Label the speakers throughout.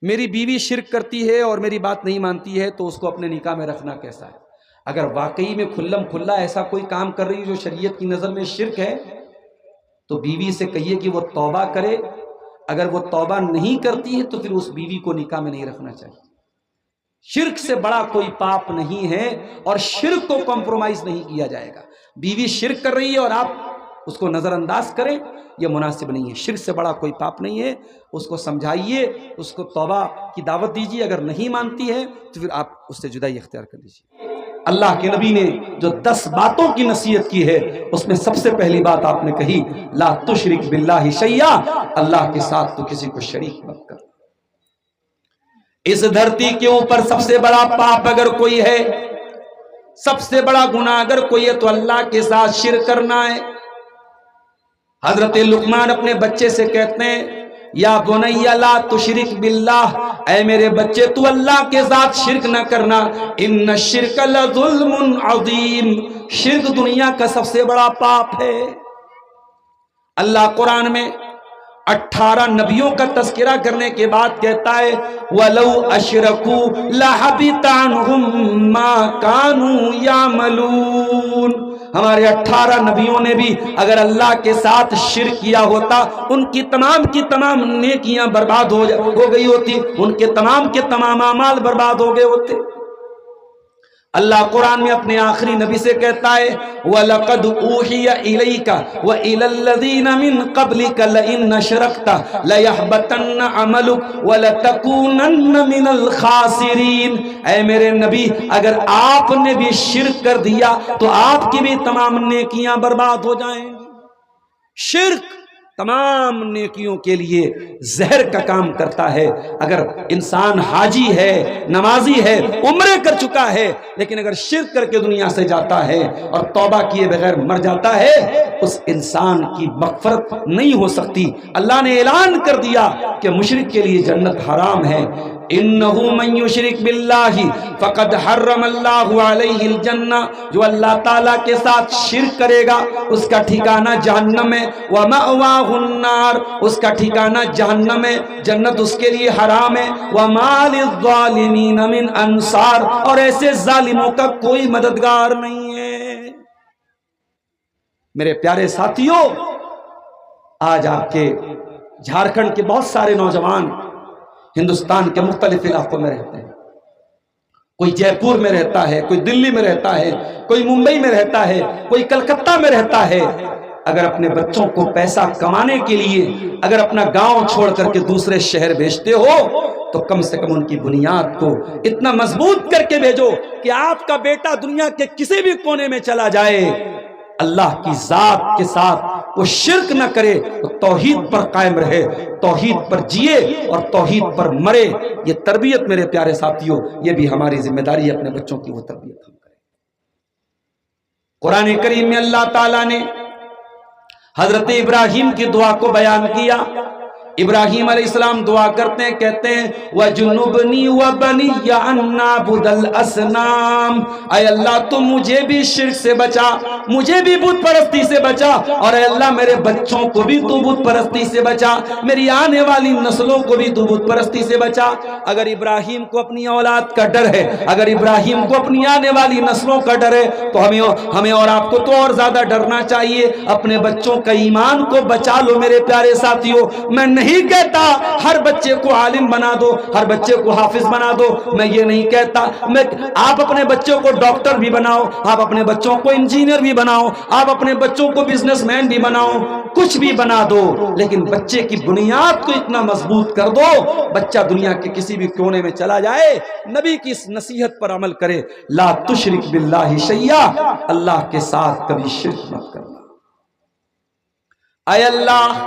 Speaker 1: میری بیوی شرک کرتی ہے اور میری بات نہیں مانتی ہے تو اس کو اپنے نکاح میں رکھنا کیسا ہے؟ اگر واقعی میں کھلم کھلا ایسا کوئی کام کر رہی ہے جو شریعت کی نظر میں شرک ہے تو بیوی سے کہیے کہ وہ توبہ کرے. اگر وہ توبہ نہیں کرتی ہے تو پھر اس بیوی کو نکاح میں نہیں رکھنا چاہیے. شرک سے بڑا کوئی پاپ نہیں ہے اور شرک کو کمپرومائز نہیں کیا جائے گا. بیوی شرک کر رہی ہے اور آپ اس کو نظر انداز کریں، یہ مناسب نہیں ہے. شرک سے بڑا کوئی پاپ نہیں ہے. اس کو سمجھائیے، اس کو توبہ کی دعوت دیجیے. اگر نہیں مانتی ہے تو پھر آپ اس سے جدائی اختیار کر لیجیے. اللہ کے نبی نے جو 10 باتوں کی نصیحت کی ہے اس میں سب سے پہلی بات آپ نے کہی لا تشرک باللہ شیئا، اللہ کے ساتھ تو کسی کو شریک مت کر. اس دھرتی کے اوپر سب سے بڑا پاپ اگر کوئی ہے، سب سے بڑا گناہ اگر کوئی ہے تو اللہ کے ساتھ شرک کرنا ہے. حضرت لقمان اپنے بچے سے کہتے ہیں یا بنی لا تشرک باللہ، اے میرے بچے تو اللہ کے ساتھ شرک نہ کرنا. ان الشرک لظلم عظیم، شرک دنیا کا سب سے بڑا پاپ ہے. اللہ قرآن میں 18 نبیوں کا تذکرہ کرنے کے بعد کہتا ہے وَلَوْ أَشْرَكُوا لَحَبِطَ عَنْهُمْ مَا كَانُوا يَعْمَلُونَ. ہمارے 18 نبیوں نے بھی اگر اللہ کے ساتھ شرک کیا ہوتا ان کی تمام نیکیاں برباد ہو گئی ہوتی، ان کے تمام اعمال برباد ہو گئے ہوتے. اللہ قرآن میں اپنے آخری نبی سے کہتا ہے وَلَقَدْ أُوحِيَ إِلَيْكَ وَإِلَى الَّذِينَ مِن قَبْلِكَ لَئِن أَشْرَكْتَ لَيَحْبَطَنَّ عَمَلُكَ وَلَتَكُونَنَّ مِنَ الْخَاسِرِينَ. اے میرے نبی اگر آپ نے بھی شرک کر دیا تو آپ کی بھی تمام نیکیاں برباد ہو جائیں گی. شرک تمام نیکیوں کے لیے زہر کا کام کرتا ہے. اگر انسان حاجی ہے، نمازی ہے، عمرے کر چکا ہے، لیکن اگر شرک کر کے دنیا سے جاتا ہے اور توبہ کیے بغیر مر جاتا ہے اس انسان کی مغفرت نہیں ہو سکتی. اللہ نے اعلان کر دیا کہ مشرک کے لیے جنت حرام ہے. انہو من یشرک باللہ فقد حرم اللہ علیہ الجنہ، جو اللہ تعالیٰ کے ساتھ شرک کرے گا اس کا ٹھکانہ جہنم ہے. وَمَأْوَاهُ النَّارُ، اس کا ٹھکانہ جہنم ہے، جنت اس کے لیے حرام ہے. وَمَا لِلظَّالِمِينَ مِنْ انصار، اور ایسے ظالموں کا کوئی مددگار نہیں ہے. میرے پیارے ساتھیوں، آج آپ کے جھارکھنڈ کے بہت سارے نوجوان ہندوستان کے مختلف علاقوں میں رہتے ہیں. کوئی جے پور میں رہتا ہے، کوئی دلی میں رہتا ہے، کوئی ممبئی میں رہتا ہے، کوئی کلکتہ میں رہتا ہے. اگر اپنے بچوں کو پیسہ کمانے کے لیے اگر اپنا گاؤں چھوڑ کر کے دوسرے شہر بھیجتے ہو تو کم سے کم ان کی بنیاد کو اتنا مضبوط کر کے بھیجو کہ آپ کا بیٹا دنیا کے کسی بھی کونے میں چلا جائے اللہ کی ذات کے ساتھ وہ شرک نہ کرے، وہ توحید پر قائم رہے، توحید پر جیے اور توحید پر مرے. یہ تربیت میرے پیارے ساتھیوں، یہ بھی ہماری ذمہ داری ہے اپنے بچوں کی وہ تربیت ہم کریں. قرآن کریم میں اللہ تعالیٰ نے حضرت ابراہیم کی دعا کو بیان کیا. ابراہیم علیہ السلام دعا کرتے ہیں، کہتے ہیں وَجُنُبْنِي وَبَنِيَّ أَن نَّعْبُدَ الْأَصْنَامَ، اے اللہ تو مجھے بھی شرک سے بچا، مجھے بھی بت پرستی سے بچا، اور اے اللہ میرے بچوں کو بھی تو بت پرستی سے بچا، میری آنے والی نسلوں کو بھی تو بت پرستی سے بچا. اگر ابراہیم کو اپنی اولاد کا ڈر ہے، اگر ابراہیم کو اپنی آنے والی نسلوں کا ڈر ہے تو ہمیں اور آپ کو تو اور زیادہ ڈرنا چاہیے. اپنے بچوں کا ایمان کو بچا لو میرے پیارے ساتھیوں. میں نہیں کہتا ہر بچے کو عالم بنا دو، ہر بچے کو حافظ بنا دو، میں یہ نہیں کہتا. آپ اپنے بچوں کو ڈاکٹر بھی بناؤ، آپ اپنے بچوں کو انجینئر بھی بناؤ، آپ اپنے بچوں کو بزنس مین بھی بناؤ، کچھ بھی بنا دو، لیکن بچے کی بنیاد کو اتنا مضبوط کر دو بچہ دنیا کے کسی بھی کونے میں چلا جائے نبی کی اس نصیحت پر عمل کرے لا تشرک باللہ شیئا، اللہ کے ساتھ کبھی شرک مت کرنا. اے اللہ،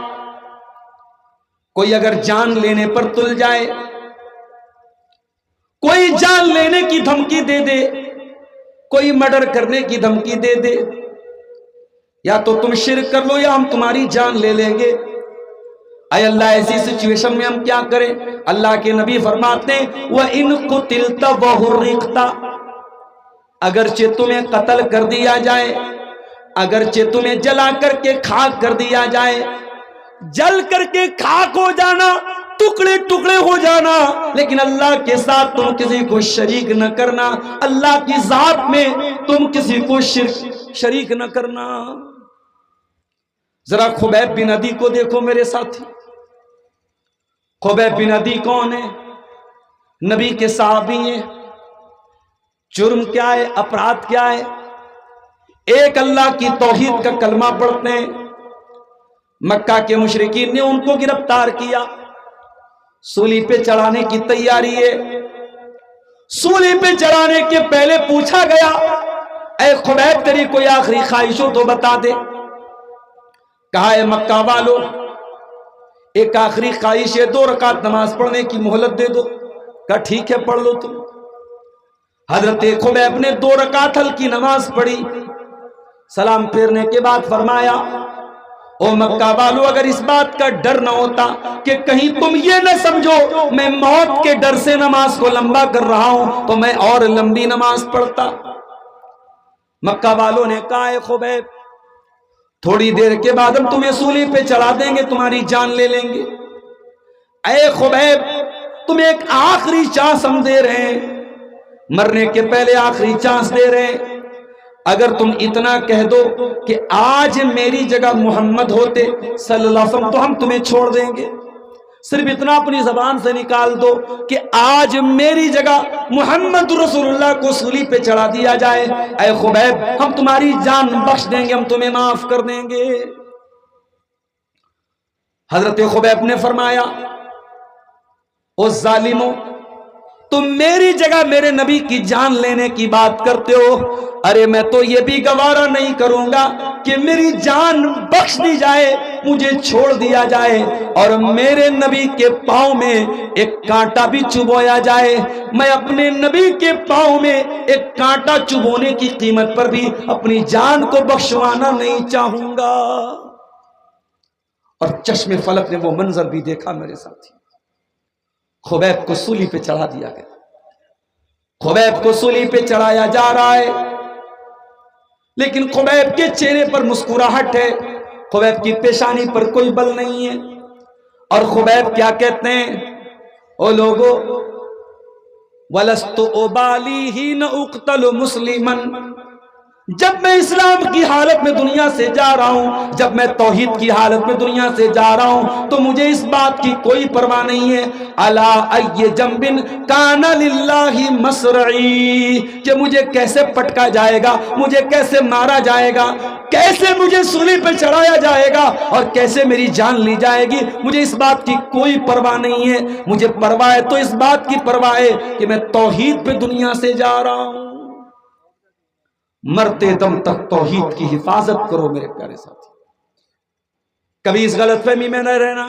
Speaker 1: کوئی اگر جان لینے پر تل جائے، کوئی جان لینے کی دھمکی دے دے، کوئی مرڈر کرنے کی دھمکی دے دے، یا تو تم شرک کر لو یا ہم تمہاری جان لے لیں گے. اے اللہ ایسی سچویشن میں ہم کیا کریں؟ اللہ کے نبی فرماتے ہیں وَإِن قُتِلْتَ وَحُرِّقْتَ، اگرچہ تمہیں قتل کر دیا جائے، اگرچہ تمہیں جلا کر کے خاک کر دیا جائے، جل کر کے خاک ہو جانا ٹکڑے ٹکڑے ہو جانا، لیکن اللہ کے ساتھ تم کسی کو شریک نہ کرنا، اللہ کی ذات میں تم کسی کو شریک نہ کرنا۔ ذرا خبیب بن عدی کو دیکھو میرے ساتھی۔ خبیب بن عدی کون ہے؟ نبی کے صحابی ہیں۔ جرم کیا ہے؟ اپرادھ کیا ہے؟ ایک اللہ کی توحید کا کلمہ پڑھتے ہیں۔ مکہ کے مشرکین نے ان کو گرفتار کیا، سولی پہ چڑھانے کی تیاری ہے۔ سولی پہ چڑھانے کے پہلے پوچھا گیا، اے خبیب تیری کوئی آخری خواہش ہو تو بتا دے۔ کہا ہے مکہ والو، ایک آخری خواہش ہے، 2 رکعت نماز پڑھنے کی مہلت دے دو۔ کہا ٹھیک ہے پڑھ لو تم۔ حضرت خبیب نے 2 رکعت ہلکی نماز پڑھی، سلام پھیرنے کے بعد فرمایا، او مکہ والو، اگر اس بات کا ڈر نہ ہوتا کہ کہیں تم یہ نہ سمجھو میں موت کے ڈر سے نماز کو لمبا کر رہا ہوں تو میں اور لمبی نماز پڑھتا۔ مکہ والوں نے کہا اے خبیب، تھوڑی دیر کے بعد ہم تمہیں سولی پہ چڑھا دیں گے، تمہاری جان لے لیں گے۔ اے خبیب، تمہیں ایک آخری چانس ہم دے رہے ہیں، مرنے کے پہلے آخری چانس دے رہے ہیں۔ اگر تم اتنا کہہ دو کہ آج میری جگہ محمد ہوتے صلی اللہ علیہ وسلم تو ہم تمہیں چھوڑ دیں گے، صرف اتنا اپنی زبان سے نکال دو کہ آج میری جگہ محمد رسول اللہ کو سولی پہ چڑھا دیا جائے، اے خبیب ہم تمہاری جان بخش دیں گے، ہم تمہیں معاف کر دیں گے۔ حضرت خبیب نے فرمایا، او ظالمو، تم میری جگہ میرے نبی کی جان لینے کی بات کرتے ہو، ارے میں تو یہ بھی گوارا نہیں کروں گا کہ میری جان بخش دی جائے، مجھے چھوڑ دیا جائے اور میرے نبی کے پاؤں میں ایک کانٹا بھی چبویا جائے۔ میں اپنے نبی کے پاؤں میں ایک کانٹا چبونے کی قیمت پر بھی اپنی جان کو بخشوانا نہیں چاہوں گا۔ اور چشم فلک نے وہ منظر بھی دیکھا میرے ساتھی، خبیب کو سولی پہ چڑھا دیا گیا۔ خبیب کو سولی پہ چڑھایا جا رہا ہے، لیکن خبیب کے چہرے پر مسکراہٹ ہے، خبیب کی پیشانی پر کوئی بل نہیں ہے۔ اور خبیب کیا کہتے ہیں، او لوگو، وَلَسْتُ أُبَالِي حِينَ أُقْتَلُ مُسْلِمًا، جب میں اسلام کی حالت میں دنیا سے جا رہا ہوں، جب میں توحید کی حالت میں دنیا سے جا رہا ہوں تو مجھے اس بات کی کوئی پرواہ نہیں ہے، عَلَىٰ أَيِّ جَنْبٍ كَانَ لِلَّهِ مَصْرَعِي، کہ مجھے کیسے پٹکا جائے گا، مجھے کیسے مارا جائے گا، کیسے مجھے سولی پہ چڑھایا جائے گا اور کیسے میری جان لی جائے گی، مجھے اس بات کی کوئی پرواہ نہیں ہے۔ مجھے پرواہ ہے تو اس بات کی پرواہ ہے کہ میں توحید پہ دنیا سے جا رہا ہوں۔ مرتے دم تک توحید کی حفاظت کرو میرے پیارے ساتھی، کبھی اس غلط فہمی میں نہ رہنا،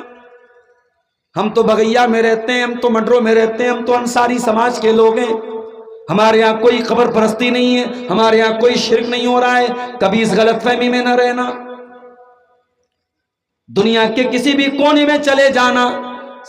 Speaker 1: ہم تو بغیا میں رہتے ہیں، ہم تو منڈروں میں رہتے ہیں، ہم تو انصاری سماج کے لوگ ہیں، ہمارے یہاں کوئی قبر پرستی نہیں ہے، ہمارے یہاں کوئی شرک نہیں ہو رہا ہے، کبھی اس غلط فہمی میں نہ رہنا۔ دنیا کے کسی بھی کونے میں چلے جانا،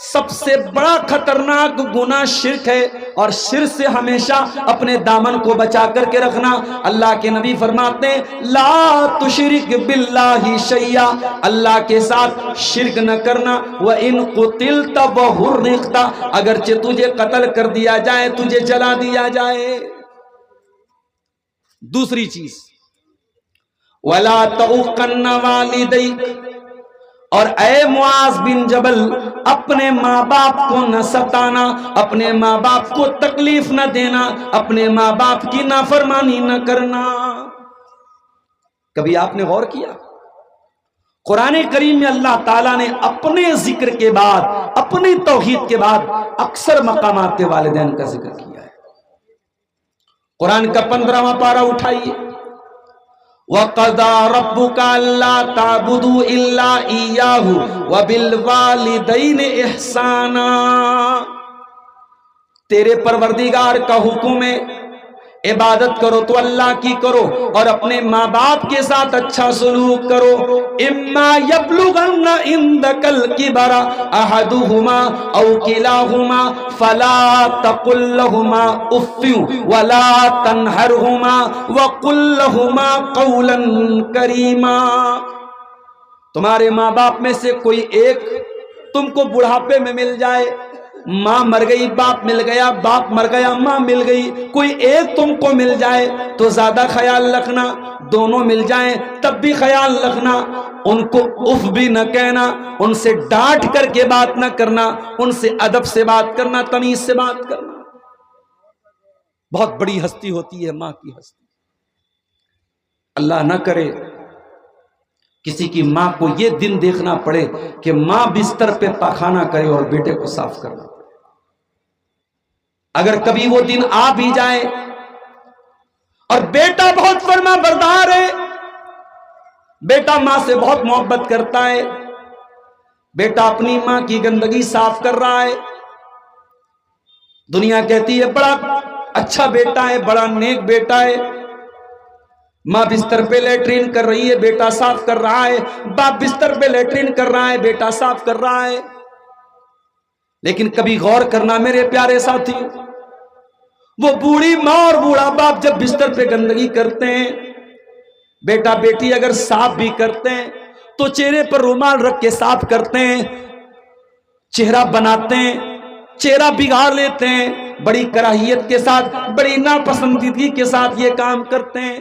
Speaker 1: سب سے بڑا خطرناک گناہ شرک ہے، اور شرک سے ہمیشہ اپنے دامن کو بچا کر کے رکھنا۔ اللہ کے نبی فرماتے ہیں لا تشرک باللہ شیئا، اللہ کے ساتھ شرک نہ کرنا، وَإِن قُتِلْتَ وَحُرِّقْتَ، اگرچہ تجھے قتل کر دیا جائے، تجھے جلا دیا جائے۔ دوسری چیز، وَلَا تَعُقَّنَّ وَالِدَيْكَ، اور اے معاذ بن جبل، اپنے ماں باپ کو نہ ستانا، اپنے ماں باپ کو تکلیف نہ دینا، اپنے ماں باپ کی نافرمانی نہ کرنا۔ کبھی آپ نے غور کیا قرآن کریم میں اللہ تعالیٰ نے اپنے ذکر کے بعد، اپنی توحید کے بعد اکثر مقامات کے والدین کا ذکر کیا ہے۔ قرآن کا 15واں پارہ اٹھائیے، وَقَضَىٰ رَبُّكَ أَلَّا تَعْبُدُوا إِلَّا إِيَّاهُ وَبِالْوَالِدَيْنِ إِحْسَانًا، تیرے پروردگار کا حکم ہے عبادت کرو تو اللہ کی کرو اور اپنے ماں باپ کے ساتھ اچھا سلوک کرو۔ اما یبلغن عندک الکبر احدہما او کلاہما فلا تقل لہما اف ولا تنہرہما وقل لہما قولا کریما، تمہارے ماں باپ میں سے کوئی ایک تم کو بڑھاپے میں مل جائے، ماں مر گئی باپ مل گیا، باپ مر گیا ماں مل گئی، کوئی ایک تم کو مل جائے تو زیادہ خیال رکھنا، دونوں مل جائیں تب بھی خیال رکھنا، ان کو اف بھی نہ کہنا، ان سے ڈانٹ کر کے بات نہ کرنا، ان سے ادب سے بات کرنا، تمیز سے بات کرنا۔ بہت بڑی ہستی ہوتی ہے ماں کی ہستی۔ اللہ نہ کرے کسی کی ماں کو یہ دن دیکھنا پڑے کہ ماں بستر پہ پاخانہ کرے اور بیٹے کو صاف کرنا پڑے۔ اگر کبھی وہ دن آ بھی جائے اور بیٹا بہت فرما بردار ہے، بیٹا ماں سے بہت محبت کرتا ہے، بیٹا اپنی ماں کی گندگی صاف کر رہا ہے، دنیا کہتی ہے بڑا اچھا بیٹا ہے، بڑا نیک بیٹا ہے، ماں بستر پہ لیٹرین کر رہی ہے، بیٹا صاف کر رہا ہے، باپ بستر پہ لیٹرین کر رہا ہے، بیٹا صاف کر رہا ہے۔ لیکن کبھی غور کرنا میرے پیارے ساتھی، وہ بوڑھی ماں اور بوڑھا باپ جب بستر پہ گندگی کرتے ہیں، بیٹا بیٹی اگر صاف بھی کرتے ہیں تو چہرے پر رومال رکھ کے صاف کرتے ہیں، چہرہ بناتے ہیں، چہرہ بگاڑ لیتے ہیں، بڑی کراہیت کے ساتھ، بڑی ناپسندیدگی کے ساتھ یہ کام کرتے ہیں۔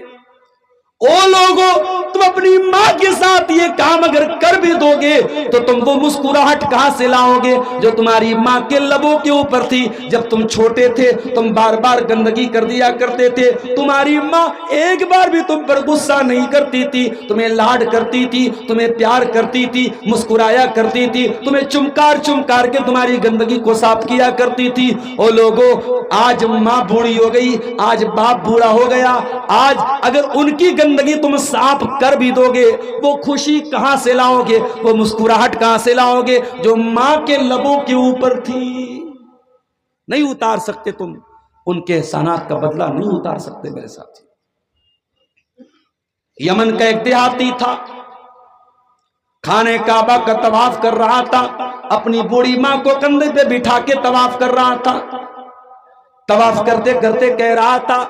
Speaker 1: او لوگو، تم اپنی ماں کے ساتھ یہ کام اگر کر بھی دو گے تو تم وہ مسکراہٹ کہاں سے لاؤ گے جو تمہاری ماں کے لبوں کے اوپر تھی؟ جب تم چھوٹے تھے تم بار بار گندگی کر دیا کرتے تھے، تمہاری ماں ایک بار بھی تم پر غصہ نہیں کرتی تھی، تمہیں لاڈ کرتی تھی، تمہیں پیار کرتی تھی، مسکرایا کرتی تھی، تمہیں چمکار چمکار کے تمہاری گندگی کو صاف کیا کرتی تھی۔ او لوگو، آج ماں بوڑھی ہو گئی، آج باپ بوڑھا ہو گیا، آج اگر ان کی گندگی تم صاف کر بھی دو گے، وہ خوشی کہاں سے لاؤ گے، وہ مسکراہٹ کہاں سے لاؤ گے جو ماں کے لبوں کے اوپر تھی؟ نہیں اتار سکتے تم ان کے احسانات کا بدلہ، نہیں اتار سکتے میرے ساتھی۔ یمن کا ایک دیہاتی تھا، خانہ کعبہ کا طواف کر رہا تھا، اپنی بوڑھی ماں کو کندھے پہ بٹھا کے طواف کر رہا تھا، طواف کرتے کرتے کہہ رہا تھا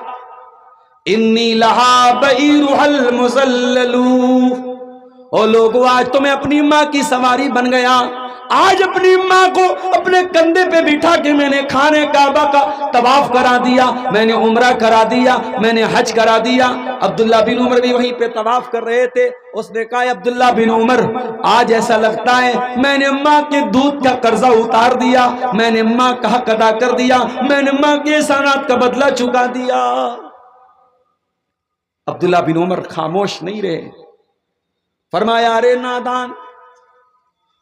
Speaker 1: انی لہا بعیرها المذلل۔ او لوگو، آج تو میں اپنی ماں کی سواری بن گیا، آج اپنی ماں کو اپنے کندھے پہ بٹھا کے میں نے خانہ کعبہ کا طواف کرا دیا، میں نے عمرہ کرا دیا، میں نے حج کرا دیا۔ عبداللہ بن عمر بھی وہیں پہ طواف کر رہے تھے، اس نے کہا عبداللہ بن عمر، آج ایسا لگتا ہے میں نے ماں کے دودھ کا قرضہ اتار دیا، میں نے ماں کا حق ادا کر دیا، میں نے ماں کے احسانات کا بدلہ چکا دیا۔ عبداللہ بن عمر خاموش نہیں رہے، فرمایا ارے نادان،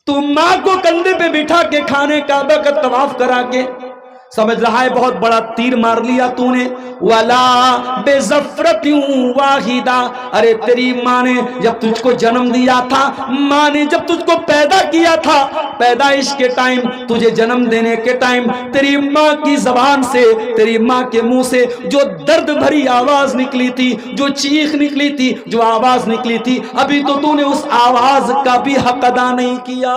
Speaker 1: تو ماں کو کندھے پہ بٹھا کے خانہ کعبہ کا طواف کرا کے سمجھ رہا ہے بہت بڑا تیر مار لیا تو نے، وَلَا بِزَفْرَةٍ وَاحِدَةٍ، ارے تیری ماں نے جب تجھ کو جنم دیا تھا، ماں نے جب تجھ کو پیدا کیا تھا، پیدائش کے ٹائم، تجھے جنم دینے کے ٹائم، تیری ماں کی زبان سے، تیری ماں کے منہ سے جو درد بھری آواز نکلی تھی، جو چیخ نکلی تھی، جو آواز نکلی تھی، ابھی تو نے اس آواز کا بھی حق ادا نہیں کیا۔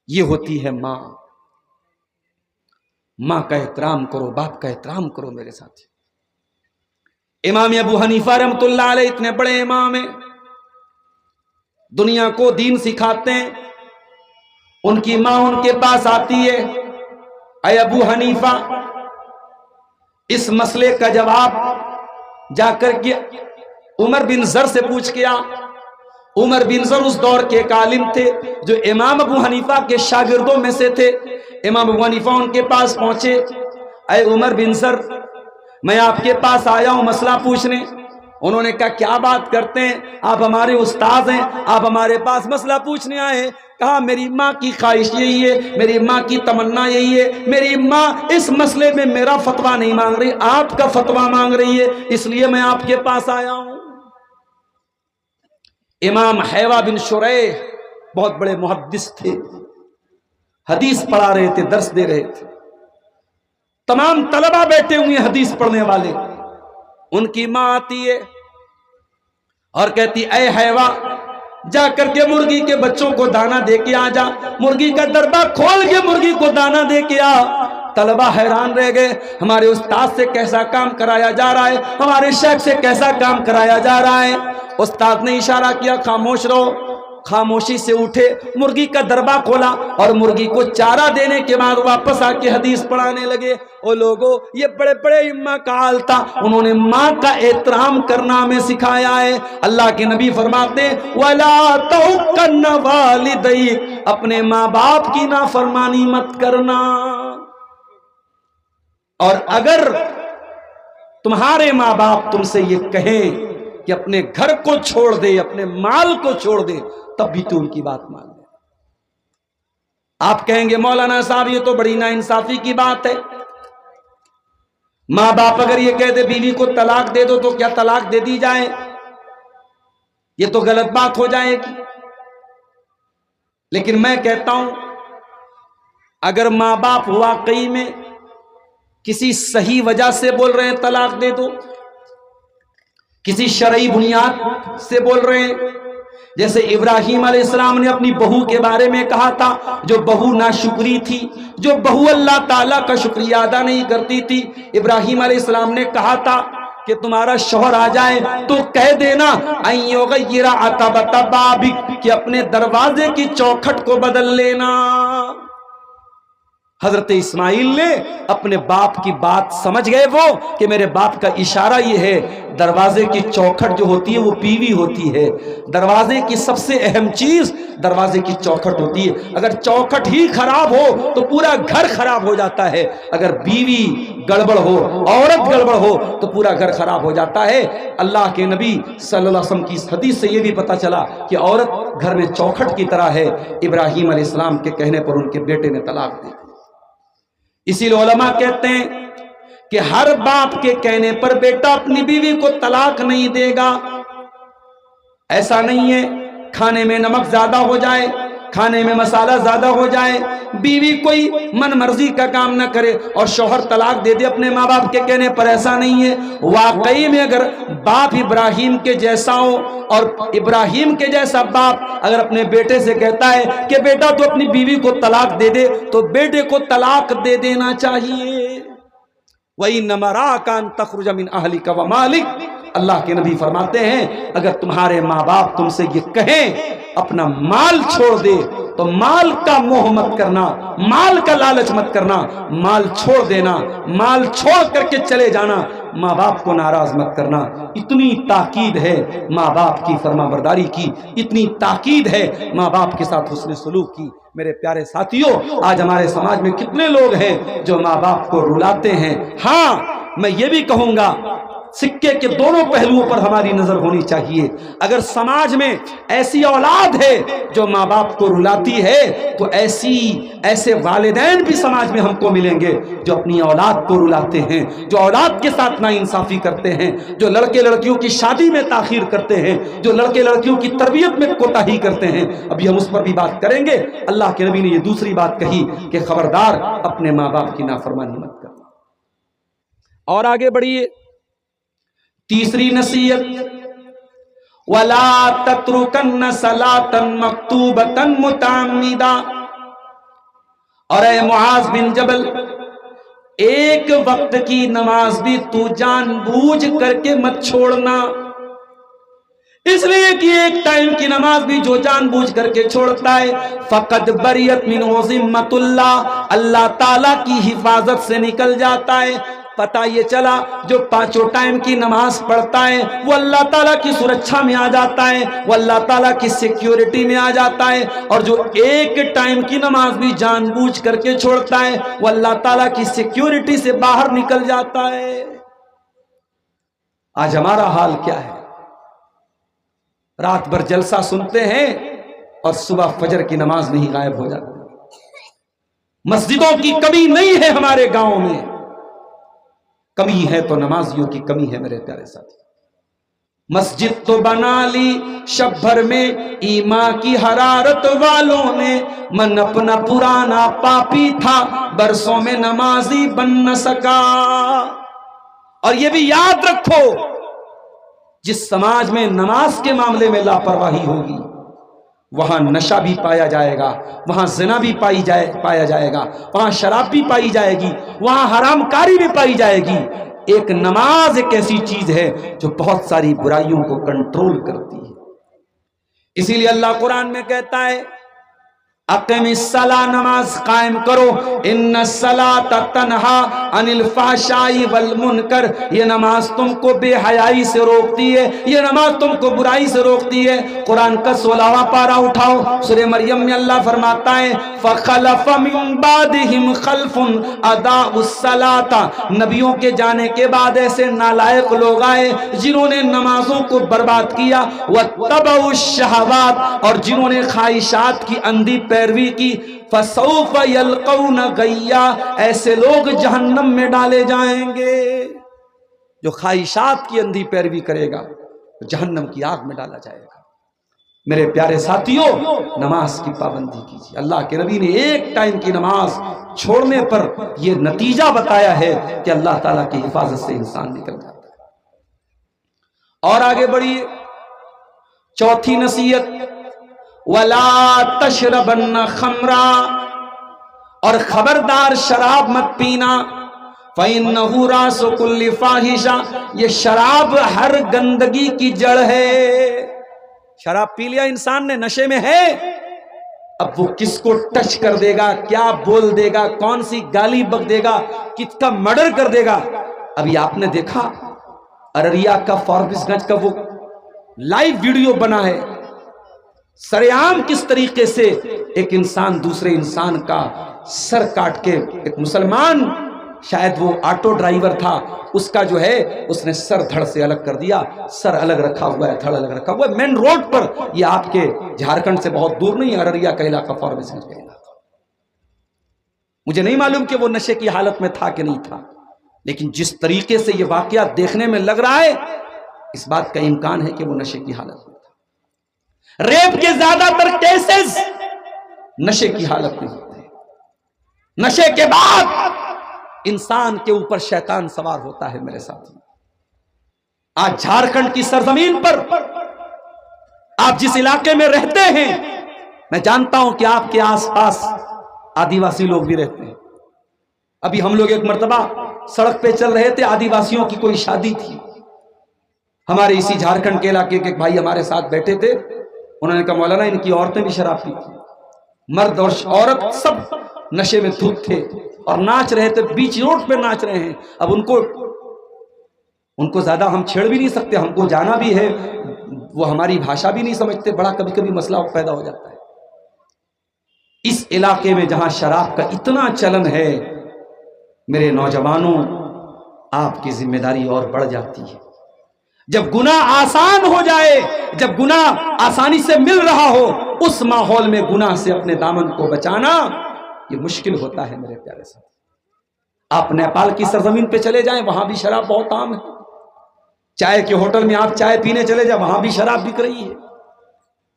Speaker 1: یہ ہوتی ہے ماں۔ ماں کا احترام کرو، باپ کا احترام کرو میرے ساتھی۔ امام ابو حنیفہ رحمۃ اللہ علیہ اتنے بڑے امام ہیں، دنیا کو دین سکھاتے ہیں، ان کی ماں ان کے پاس آتی ہے، اے ابو حنیفہ، اس مسئلے کا جواب جا کر کے عمر بن زر سے پوچھ گیا۔ عمر بن زر اس دور کے ایک عالم تھے جو امام ابو حنیفہ کے شاگردوں میں سے تھے۔ امام ابو حنیفہ ان کے پاس پہنچے، اے عمر بن زر، میں آپ کے پاس آیا ہوں مسئلہ پوچھنے۔ انہوں نے کہا کیا بات کرتے ہیں، آپ ہمارے استاد ہیں، آپ ہمارے پاس مسئلہ پوچھنے آئے۔ کہا میری ماں کی خواہش یہی ہے، میری ماں کی تمنا یہی ہے، میری ماں اس مسئلے میں میرا فتویٰ نہیں مانگ رہی، آپ کا فتویٰ مانگ رہی ہے، اس لیے میں آپ کے پاس آیا ہوں۔ امام حیوہ بن شریح بہت بڑے محدث تھے، حدیث پڑھا رہے تھے، درس دے رہے تھے، تمام طلبہ بیٹھے ہوئے حدیث پڑھنے والے۔ ان کی ماں آتی ہے اور کہتی اے حیوہ، جا کر کے مرغی کے بچوں کو دانا دے کے آ جا، مرغی کا ڈربہ کھول کے مرغی کو دانا دے کے آ۔ طلبہ حیران رہ گئے، ہمارے استاد سے کیسا کام کرایا جا رہا ہے، ہمارے شیخ سے کیسا کام کرایا جا رہا ہے۔ استاد نے اشارہ کیا خاموش رہو، خاموشی سے اٹھے، مرغی کا دربا کھولا اور مرغی کو چارہ دینے کے بعد واپس آ کے حدیث پڑھانے لگے۔ او لوگوں، یہ بڑے بڑے امام کا حال تھا، انہوں نے ماں کا احترام کرنا ہمیں سکھایا ہے۔ اللہ کے نبی فرماتے ہیں وَلَا تَعُقَّنَّ وَالِدَيْكَ، اپنے ماں باپ کی نافرمانی مت کرنا۔ اور اگر تمہارے ماں باپ تم سے یہ کہیں کہ اپنے گھر کو چھوڑ دے، اپنے مال کو چھوڑ دے، تب بھی تو ان کی بات مان لے۔ آپ کہیں گے مولانا صاحب یہ تو بڑی ناانصافی کی بات ہے، ماں باپ اگر یہ کہہ دے بیوی کو طلاق دے دو تو کیا طلاق دے دی جائے؟ یہ تو غلط بات ہو جائے گی۔ لیکن میں کہتا ہوں اگر ماں باپ واقعی میں کسی صحیح وجہ سے بول رہے ہیں طلاق دے دو، کسی شرعی بنیاد سے بول رہے ہیں، جیسے ابراہیم علیہ السلام نے اپنی بہو کے بارے میں کہا تھا، جو بہو ناشکری تھی، جو بہو اللہ تعالیٰ کا شکریہ ادا نہیں کرتی تھی، ابراہیم علیہ السلام نے کہا تھا کہ تمہارا شوہر آ جائے تو کہہ دینا ان یغیر عتبۃ بابک، کہ اپنے دروازے کی چوکھٹ کو بدل لینا۔ حضرت اسماعیل نے اپنے باپ کی بات سمجھ گئے وہ کہ میرے باپ کا اشارہ یہ ہے، دروازے کی چوکھٹ جو ہوتی ہے وہ بیوی ہوتی ہے، دروازے کی سب سے اہم چیز دروازے کی چوکھٹ ہوتی ہے، اگر چوکھٹ ہی خراب ہو تو پورا گھر خراب ہو جاتا ہے، اگر بیوی گڑبڑ ہو، عورت گڑبڑ ہو تو پورا گھر خراب ہو جاتا ہے۔ اللہ کے نبی صلی اللہ علیہ وسلم کی اس حدیث سے یہ بھی پتہ چلا کہ عورت گھر میں چوکھٹ کی طرح ہے۔ ابراہیم علیہ السلام کے کہنے پر ان کے بیٹے نے طلاق دی۔ اسی لیے علماء کہتے ہیں کہ ہر باپ کے کہنے پر بیٹا اپنی بیوی کو طلاق نہیں دے گا۔ ایسا نہیں ہے کھانے میں نمک زیادہ ہو جائے، کھانے میں مسالہ زیادہ ہو جائے، بیوی کوئی من مرضی کا کام نہ کرے اور شوہر طلاق دے دے اپنے ماں باپ کے کہنے پر، ایسا نہیں ہے۔ واقعی میں اگر باپ ابراہیم کے جیسا ہو اور ابراہیم کے جیسا باپ اگر اپنے بیٹے سے کہتا ہے کہ بیٹا تو اپنی بیوی کو طلاق دے دے، تو بیٹے کو طلاق دے دینا چاہیے۔ وَإِنَّمَا رَاكَ أَن تَخْرُجَ مِنْ أَهْلِكَ وَمَالِكَ، اللہ کے نبی فرماتے ہیں اگر تمہارے ماں باپ تم سے یہ کہیں اپنا مال چھوڑ دے تو مال کا موہ مت کرنا، مال کا لالچ مت کرنا، مال چھوڑ دینا، مال چھوڑ کر کے چلے جانا، ماں باپ کو ناراض مت کرنا۔ اتنی تاکید ہے ماں باپ کی فرما برداری کی، اتنی تاکید ہے ماں باپ کے ساتھ حسن سلوک کی۔ میرے پیارے ساتھیوں، آج ہمارے سماج میں کتنے لوگ ہیں جو ماں باپ کو رلاتے ہیں۔ ہاں میں یہ بھی کہوں گا سکے کے دونوں پہلوؤں پر ہماری نظر ہونی چاہیے۔ اگر سماج میں ایسی اولاد ہے جو ماں باپ کو رلاتی ہے تو ایسے والدین بھی سماج میں ہم کو ملیں گے جو اپنی اولاد کو رلاتے ہیں، جو اولاد کے ساتھ ناانصافی کرتے ہیں، جو لڑکے لڑکیوں کی شادی میں تاخیر کرتے ہیں، جو لڑکے لڑکیوں کی تربیت میں کوتاہی کرتے ہیں۔ ابھی ہم اس پر بھی بات کریں گے۔ اللہ کے نبی نے یہ دوسری بات کہی کہ خبردار اپنے ماں باپ کی نافرمانی مت کرنا۔ اور آگے بڑھیے، تیسری نصیحت وَلَا تَتْرُكَنَّ صَلَاةً مَكْتُوبَةً مُتَعَمِّدًا، اور اے معاذ بن جبل، ایک وقت کی نماز بھی تو جان بوجھ کر کے مت چھوڑنا، اس لیے کہ ایک ٹائم کی نماز بھی جو جان بوجھ کر کے چھوڑتا ہے فقد بریت منہ ذمۃ اللہ، اللہ تعالیٰ کی حفاظت سے نکل جاتا ہے۔ پتہ یہ چلا جو پانچوں ٹائم کی نماز پڑھتا ہے وہ اللہ تعالیٰ کی سرکشا میں آ جاتا ہے، وہ اللہ تعالیٰ کی سیکیورٹی میں آ جاتا ہے، اور جو ایک ٹائم کی نماز بھی جان بوجھ کر کے چھوڑتا ہے وہ اللہ تعالیٰ کی سیکیورٹی سے باہر نکل جاتا ہے۔ آج ہمارا حال کیا ہے؟ رات بھر جلسہ سنتے ہیں اور صبح فجر کی نماز نہیں، غائب ہو جاتے ہیں۔ مسجدوں کی کمی نہیں ہے ہمارے گاؤں میں، کمی ہے تو نمازیوں کی کمی ہے میرے پیارے ساتھی۔ مسجد تو بنا لی شب بھر میں ایمان کی حرارت والوں نے، من اپنا پرانا پاپی تھا برسوں میں نمازی بن نہ سکا۔ اور یہ بھی یاد رکھو جس سماج میں نماز کے معاملے میں لاپرواہی ہوگی وہاں نشہ بھی پایا جائے گا، وہاں زنا بھی پایا جائے گا، وہاں شراب بھی پائی جائے گی، وہاں حرام کاری بھی پائی جائے گی۔ ایک نماز ایک ایسی چیز ہے جو بہت ساری برائیوں کو کنٹرول کرتی ہے۔ اسی لیے اللہ قرآن میں کہتا ہے اقیم الصلاۃ، نماز قائم کرو، ان الصلاۃ تنہا عن الفحشاء والمنکر، یہ نماز تم کو بے حیائی سے روکتی ہے، یہ نماز تم کو برائی سے روکتی ہے۔ قرآن کا 16واں پارہ اٹھاؤ، سورہ مریم میں اللہ فرماتا ہے فخلف من بعدہم خلف اضاعوا الصلاۃ، نبیوں کے جانے کے بعد ایسے نالائق لوگ آئے جنہوں نے نمازوں کو برباد کیا، واتبعوا الشہوات، اور جنہوں نے خواہشات کی اندھی پیروی کی، فسوف یلقون غیا، ایسے لوگ جہنم میں ڈالے جائیں گے۔ جو خواہشات کی اندھی پیروی کرے گا جہنم کی آگ میں ڈالا جائے گا۔ میرے پیارے ساتھیوں، نماز کی پابندی کیجیے۔ اللہ کے نبی نے ایک ٹائم کی نماز چھوڑنے پر یہ نتیجہ بتایا ہے کہ اللہ تعالیٰ کی حفاظت سے انسان نکل جاتا ہے۔ اور آگے بڑھیے، چوتھی نصیحت، وَلَا تَشْرَبَنَّ خَمْرًا، اور خبردار شراب مت پینا، فَإِنَّهُ رَأْسُ كُلِّ فَاحِشَةٍ، یہ شراب ہر گندگی کی جڑ ہے۔ شراب پی لیا انسان نے، نشے میں ہے، اب وہ کس کو ٹچ کر دے گا، کیا بول دے گا، کون سی گالی بک دے گا، کس کا مرڈر کر دے گا۔ ابھی آپ نے دیکھا ارریا کا فاربس گنج کا وہ لائیو ویڈیو بنا ہے، سرعام کس طریقے سے ایک انسان دوسرے انسان کا سر کاٹ کے، ایک مسلمان شاید وہ آٹو ڈرائیور تھا، اس کا جو ہے اس نے سر دھڑ سے الگ کر دیا، سر الگ رکھا ہوا ہے، دھڑ الگ رکھا ہوا ہے، مین روڈ پر۔ یہ آپ کے جھارکھنڈ سے بہت دور نہیں، ارریا کا علاقہ، فاربس گنج کا علاقہ۔ مجھے نہیں معلوم کہ وہ نشے کی حالت میں تھا کہ نہیں تھا، لیکن جس طریقے سے یہ واقعہ دیکھنے میں لگ رہا ہے، اس بات کا امکان ہے کہ وہ نشے کی حالت میں تھا۔ ریپ کے زیادہ تر کیسز نشے کی حالت میں ہوتے ہیں۔ نشے کے بعد انسان کے اوپر شیطان سوار ہوتا ہے۔ میرے ساتھ آج جھارکھنڈ کی سرزمین پر آپ جس علاقے میں رہتے ہیں، میں جانتا ہوں کہ آپ کے آس پاس آدی واسی لوگ بھی رہتے ہیں۔ ابھی ہم لوگ ایک مرتبہ سڑک پہ چل رہے تھے، آدی واسیوں کی کوئی شادی تھی، ہمارے اسی جھارکھنڈ کے علاقے کے ایک بھائی ہمارے ساتھ بیٹھے تھے، انہوں نے کہا مولانا ان کی عورتیں بھی شراب پیتی، مرد اور عورت سب نشے میں دھت تھے اور ناچ رہے تھے، بیچ روڈ پہ ناچ رہے ہیں۔ اب ان کو زیادہ ہم چھیڑ بھی نہیں سکتے، ہم کو جانا بھی ہے، وہ ہماری بھاشا بھی نہیں سمجھتے، بڑا کبھی کبھی مسئلہ پیدا ہو جاتا ہے۔ اس علاقے میں جہاں شراب کا اتنا چلن ہے، میرے نوجوانوں، آپ کی ذمہ داری اور بڑھ جاتی ہے۔ جب گناہ آسان ہو جائے، جب گناہ آسانی سے مل رہا ہو، اس ماحول میں گناہ سے اپنے دامن کو بچانا یہ مشکل ہوتا ہے۔ میرے پیارے ساتھ، آپ نیپال کی سرزمین پہ چلے جائیں، وہاں بھی شراب بہت عام ہے۔ چائے کے ہوٹل میں آپ چائے پینے چلے جائیں، وہاں بھی شراب بک رہی ہے۔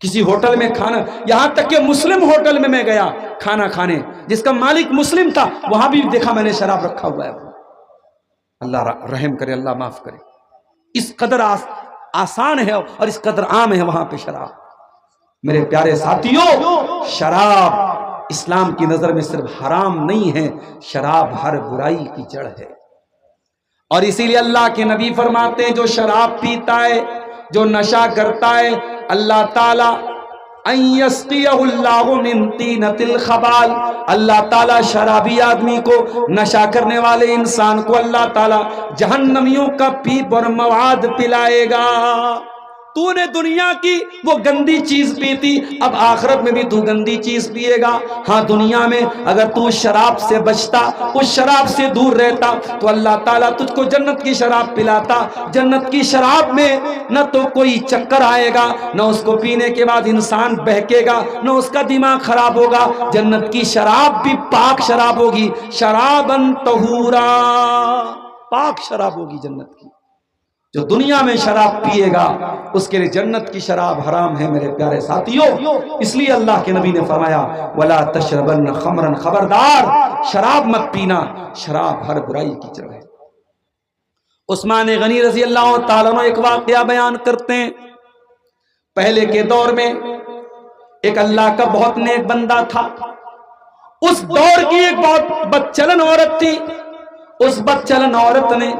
Speaker 1: کسی ہوٹل میں کھانا، یہاں تک کہ مسلم ہوٹل میں گیا کھانا کھانے، جس کا مالک مسلم تھا، وہاں بھی دیکھا میں نے شراب رکھا ہوا ہے۔ اللہ رحم کرے، اللہ معاف کرے۔ اس قدر آسان ہے اور اس قدر عام ہے وہاں پہ شراب۔ میرے پیارے ساتھیوں، شراب اسلام کی نظر میں صرف حرام نہیں ہے، شراب ہر برائی کی جڑ ہے۔ اور اسی لیے اللہ کے نبی فرماتے ہیں جو شراب پیتا ہے، جو نشہ کرتا ہے، اللہ تعالیٰ ان یسقیہ اللہ من طینۃ الخبال، اللہ تعالیٰ شرابی آدمی کو، نشہ کرنے والے انسان کو اللہ تعالیٰ جہنمیوں کا پیپ اور مواد پلائے گا۔ تو نے دنیا کی وہ گندی چیز پی تھی، اب آخرت میں بھی تو گندی چیز پیے گا۔ ہاں دنیا میں اگر تو شراب سے بچتا، اس شراب سے دور رہتا، تو اللہ تعالیٰ تجھ کو جنت کی شراب پلاتا۔ جنت کی شراب میں نہ تو کوئی چکر آئے گا، نہ اس کو پینے کے بعد انسان بہکے گا، نہ اس کا دماغ خراب ہوگا۔ جنت کی شراب بھی پاک شراب ہوگی، شراباً طہورا، پاک شراب ہوگی جنت کی۔ جو دنیا میں شراب پیے گا اس کے لیے جنت کی شراب حرام ہے۔ میرے پیارے ساتھیوں، اس لیے اللہ کے نبی نے فرمایا وَلَا تَشْرَبَنَّ خَمْرًا، خبردار شراب مت پینا، شراب ہر برائی کی جڑ ہے۔ عثمان غنی رضی اللہ تعالیٰ عنہ ایک واقعہ بیان کرتے ہیں۔ پہلے کے دور میں ایک اللہ کا بہت نیک بندہ تھا، اس دور کی ایک بہت بدچلن عورت تھی۔ اس بدچلن عورت نے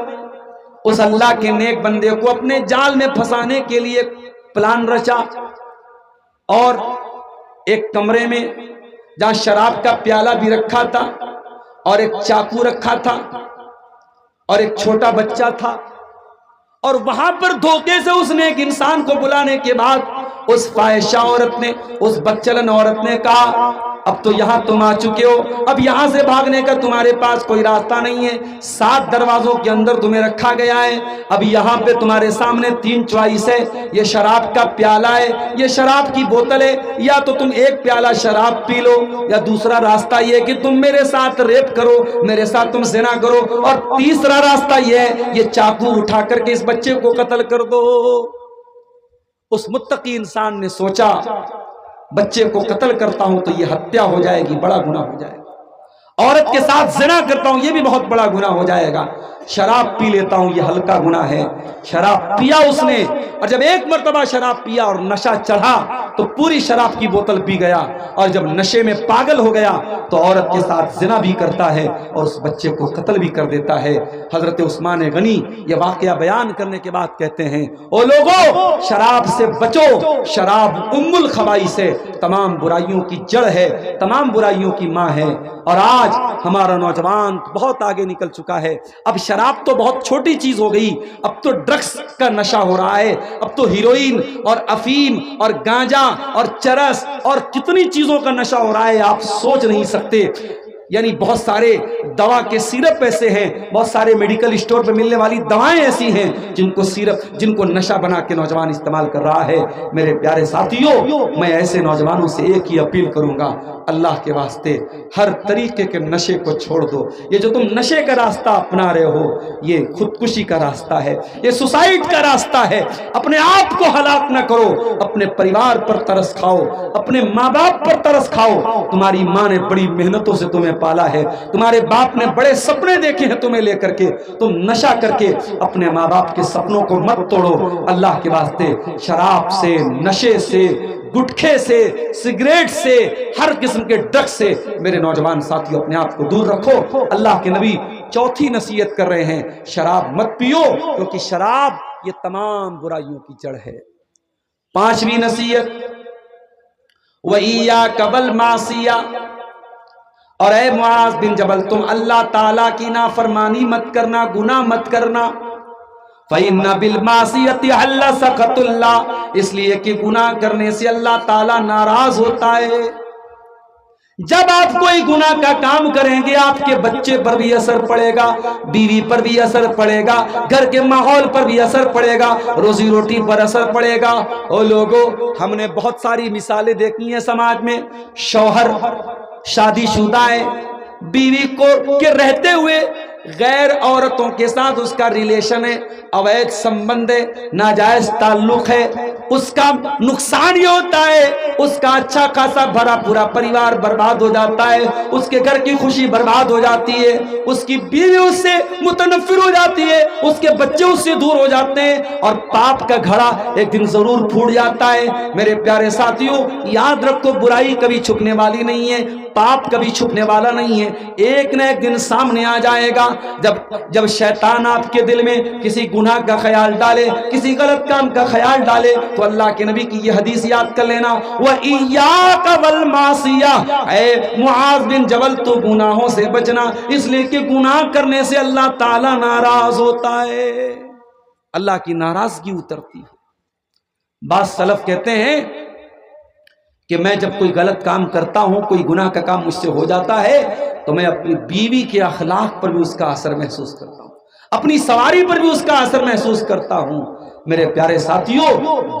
Speaker 1: اس اللہ کے نیک بندے کو اپنے جال میں پھنسانے کے لیے پلان رچا۔ اور ایک کمرے میں جہاں شراب کا پیالہ بھی رکھا تھا اور ایک چاقو رکھا تھا اور ایک چھوٹا بچہ تھا، اور وہاں پر دھوکے سے اس نے ایک انسان کو بلانے کے بعد اس فاحشہ عورت نے، اس بدچلن عورت نے کہا اب تو یہاں تم آ چکے ہو، اب یہاں سے بھاگنے کا تمہارے پاس کوئی راستہ نہیں ہے، 7 دروازوں کے اندر تمہیں رکھا گیا ہے، اب یہاں پہ تمہارے سامنے 3 چوائس ہے، یہ شراب کا پیالہ ہے، یہ شراب کی بوتل ہے، یا تو تم ایک پیالہ شراب پی لو، یا دوسرا راستہ یہ کہ تم میرے ساتھ ریپ کرو، میرے ساتھ تم زنا کرو، اور تیسرا راستہ یہ ہے یہ چاقو اٹھا کر کے اس بچے کو قتل کر دو۔ اس متقی انسان نے سوچا بچے کو قتل کرتا ہوں تو یہ ہتیا ہو جائے گی، بڑا گناہ ہو جائے گا، عورت کے ساتھ زنا کرتا ہوں یہ بھی بہت بڑا گناہ ہو جائے گا، شراب پی لیتا ہوں یہ ہلکا گناہ ہے۔ شراب پیا اس نے، اور جب ایک مرتبہ شراب پیا اور نشہ چڑھا تو پوری شراب کی بوتل پی گیا، اور جب نشے میں پاگل ہو گیا تو عورت کے ساتھ زنا بھی کرتا ہے اور اس بچے کو قتل بھی کر دیتا ہے۔ حضرت عثمان غنی یہ واقعہ بیان کرنے کے بعد کہتے ہیں او لوگو شراب سے بچو، شراب ام الخبائث ہے، تمام برائیوں کی جڑ ہے، تمام برائیوں کی ماں ہے۔ اور آج ہمارا نوجوان بہت آگے نکل چکا ہے، اب شراب تو بہت چھوٹی چیز ہو گئی، اب تو ڈرگس کا نشہ ہو رہا ہے، اب تو ہیروئن اور افیم اور گانجا اور چرس اور کتنی چیزوں کا نشہ ہو رہا ہے آپ سوچ نہیں سکتے۔ یعنی بہت سارے دوا کے سیرپ ایسے ہیں، بہت سارے میڈیکل اسٹور پہ ملنے والی دوائیں ایسی ہیں جن کو نشہ بنا کے نوجوان استعمال کر رہا ہے۔ میرے پیارے ساتھیوں، میں ایسے نوجوانوں سے ایک ہی اپیل کروں گا، اللہ کے واسطے ہر طریقے کے نشے کو چھوڑ دو۔ یہ جو تم نشے کا راستہ اپنا رہے ہو یہ خودکشی کا راستہ ہے، یہ سوسائڈ کا راستہ ہے۔ اپنے آپ کو ہلاک نہ کرو، اپنے پریوار پر ترس کھاؤ، اپنے ماں باپ پر ترس کھاؤ۔ تمہاری ماں نے بڑی محنتوں سے تمہیں پالا ہے، تمہارے باپ نے بڑے سپنے دیکھے ہیں تمہیں لے کر کے، تم نشہ کر کے اپنے ماں باپ کے سپنوں کو مت توڑو۔ اللہ کے واسطے شراب سے، نشے سے، گٹکھے سے، سگریٹ سے، ہر قسم کے ڈرگ سے میرے نوجوان ساتھیوں اپنے آپ کو دور رکھو۔ اللہ کے نبی چوتھی نصیحت کر رہے ہیں شراب مت پیو، کیونکہ شراب یہ تمام برائیوں کی جڑ ہے۔ 5ویں نصیحت وَإِيَّاكَ وَالْمَعْصِيَةَ، اور اے معاذ بن جبل تم اللہ تعالیٰ کی نافرمانی مت کرنا، گناہ مت کرنا۔ فَإِنَّ بِالْمَعْصِيَةِ حَلَّ سَخَطُ اللَّهِ، اس لیے کہ گناہ کرنے سے اللہ تعالیٰ ناراض ہوتا ہے۔ جب آپ کوئی گناہ کا کام کریں گے آپ کے بچے پر بھی اثر پڑے گا، بیوی پر بھی اثر پڑے گا، گھر کے ماحول پر بھی اثر پڑے گا، روزی روٹی پر اثر پڑے گا۔ او لوگو ہم نے بہت ساری مثالیں دیکھی ہیں سماج میں، شوہر شادی شدہ ہے، بیوی کو کے رہتے ہوئے غیر عورتوں کے ساتھ اس کا ریلیشن ہے، اویدھ سمبند ہے، ناجائز تعلق ہے، اس کا نقصان یہ ہوتا ہے اس کا اچھا خاصا بھرا پورا پریوار برباد ہو جاتا ہے، اس کے گھر کی خوشی برباد ہو جاتی ہے، اس کی بیوی اس سے متنفر ہو جاتی ہے، اس کے بچے اس سے دور ہو جاتے ہیں، اور پاپ کا گھڑا ایک دن ضرور پھوٹ جاتا ہے۔ میرے پیارے ساتھیوں یاد رکھو برائی کبھی چھپنے والی نہیں ہے، پاپ کبھی چھپنے والا نہیں ہے، ایک نہ ایک دن سامنے آ جائے گا۔ جب شیطان آپ کے دل میں کسی گناہ کا خیال ڈالے، کسی غلط کام کا خیال ڈالے تو اللہ کے نبی کی یہ حدیث یاد کر لینا، وَإِيَّاكَ وَالْمَعْصِيَةَ، اے معاذ بن جبل تو گناہوں سے بچنا، اس لیے کہ گناہ کرنے سے اللہ تعالیٰ ناراض ہوتا ہے، اللہ کی ناراضگی اترتی ہے۔ بعض سلف کہتے ہیں کہ میں جب کوئی غلط کام کرتا ہوں، کوئی گناہ کا کام مجھ سے ہو جاتا ہے تو میں اپنی بیوی کے اخلاق پر بھی اس کا اثر محسوس کرتا ہوں، اپنی سواری پر بھی اس کا اثر محسوس کرتا ہوں۔ میرے پیارے ساتھیوں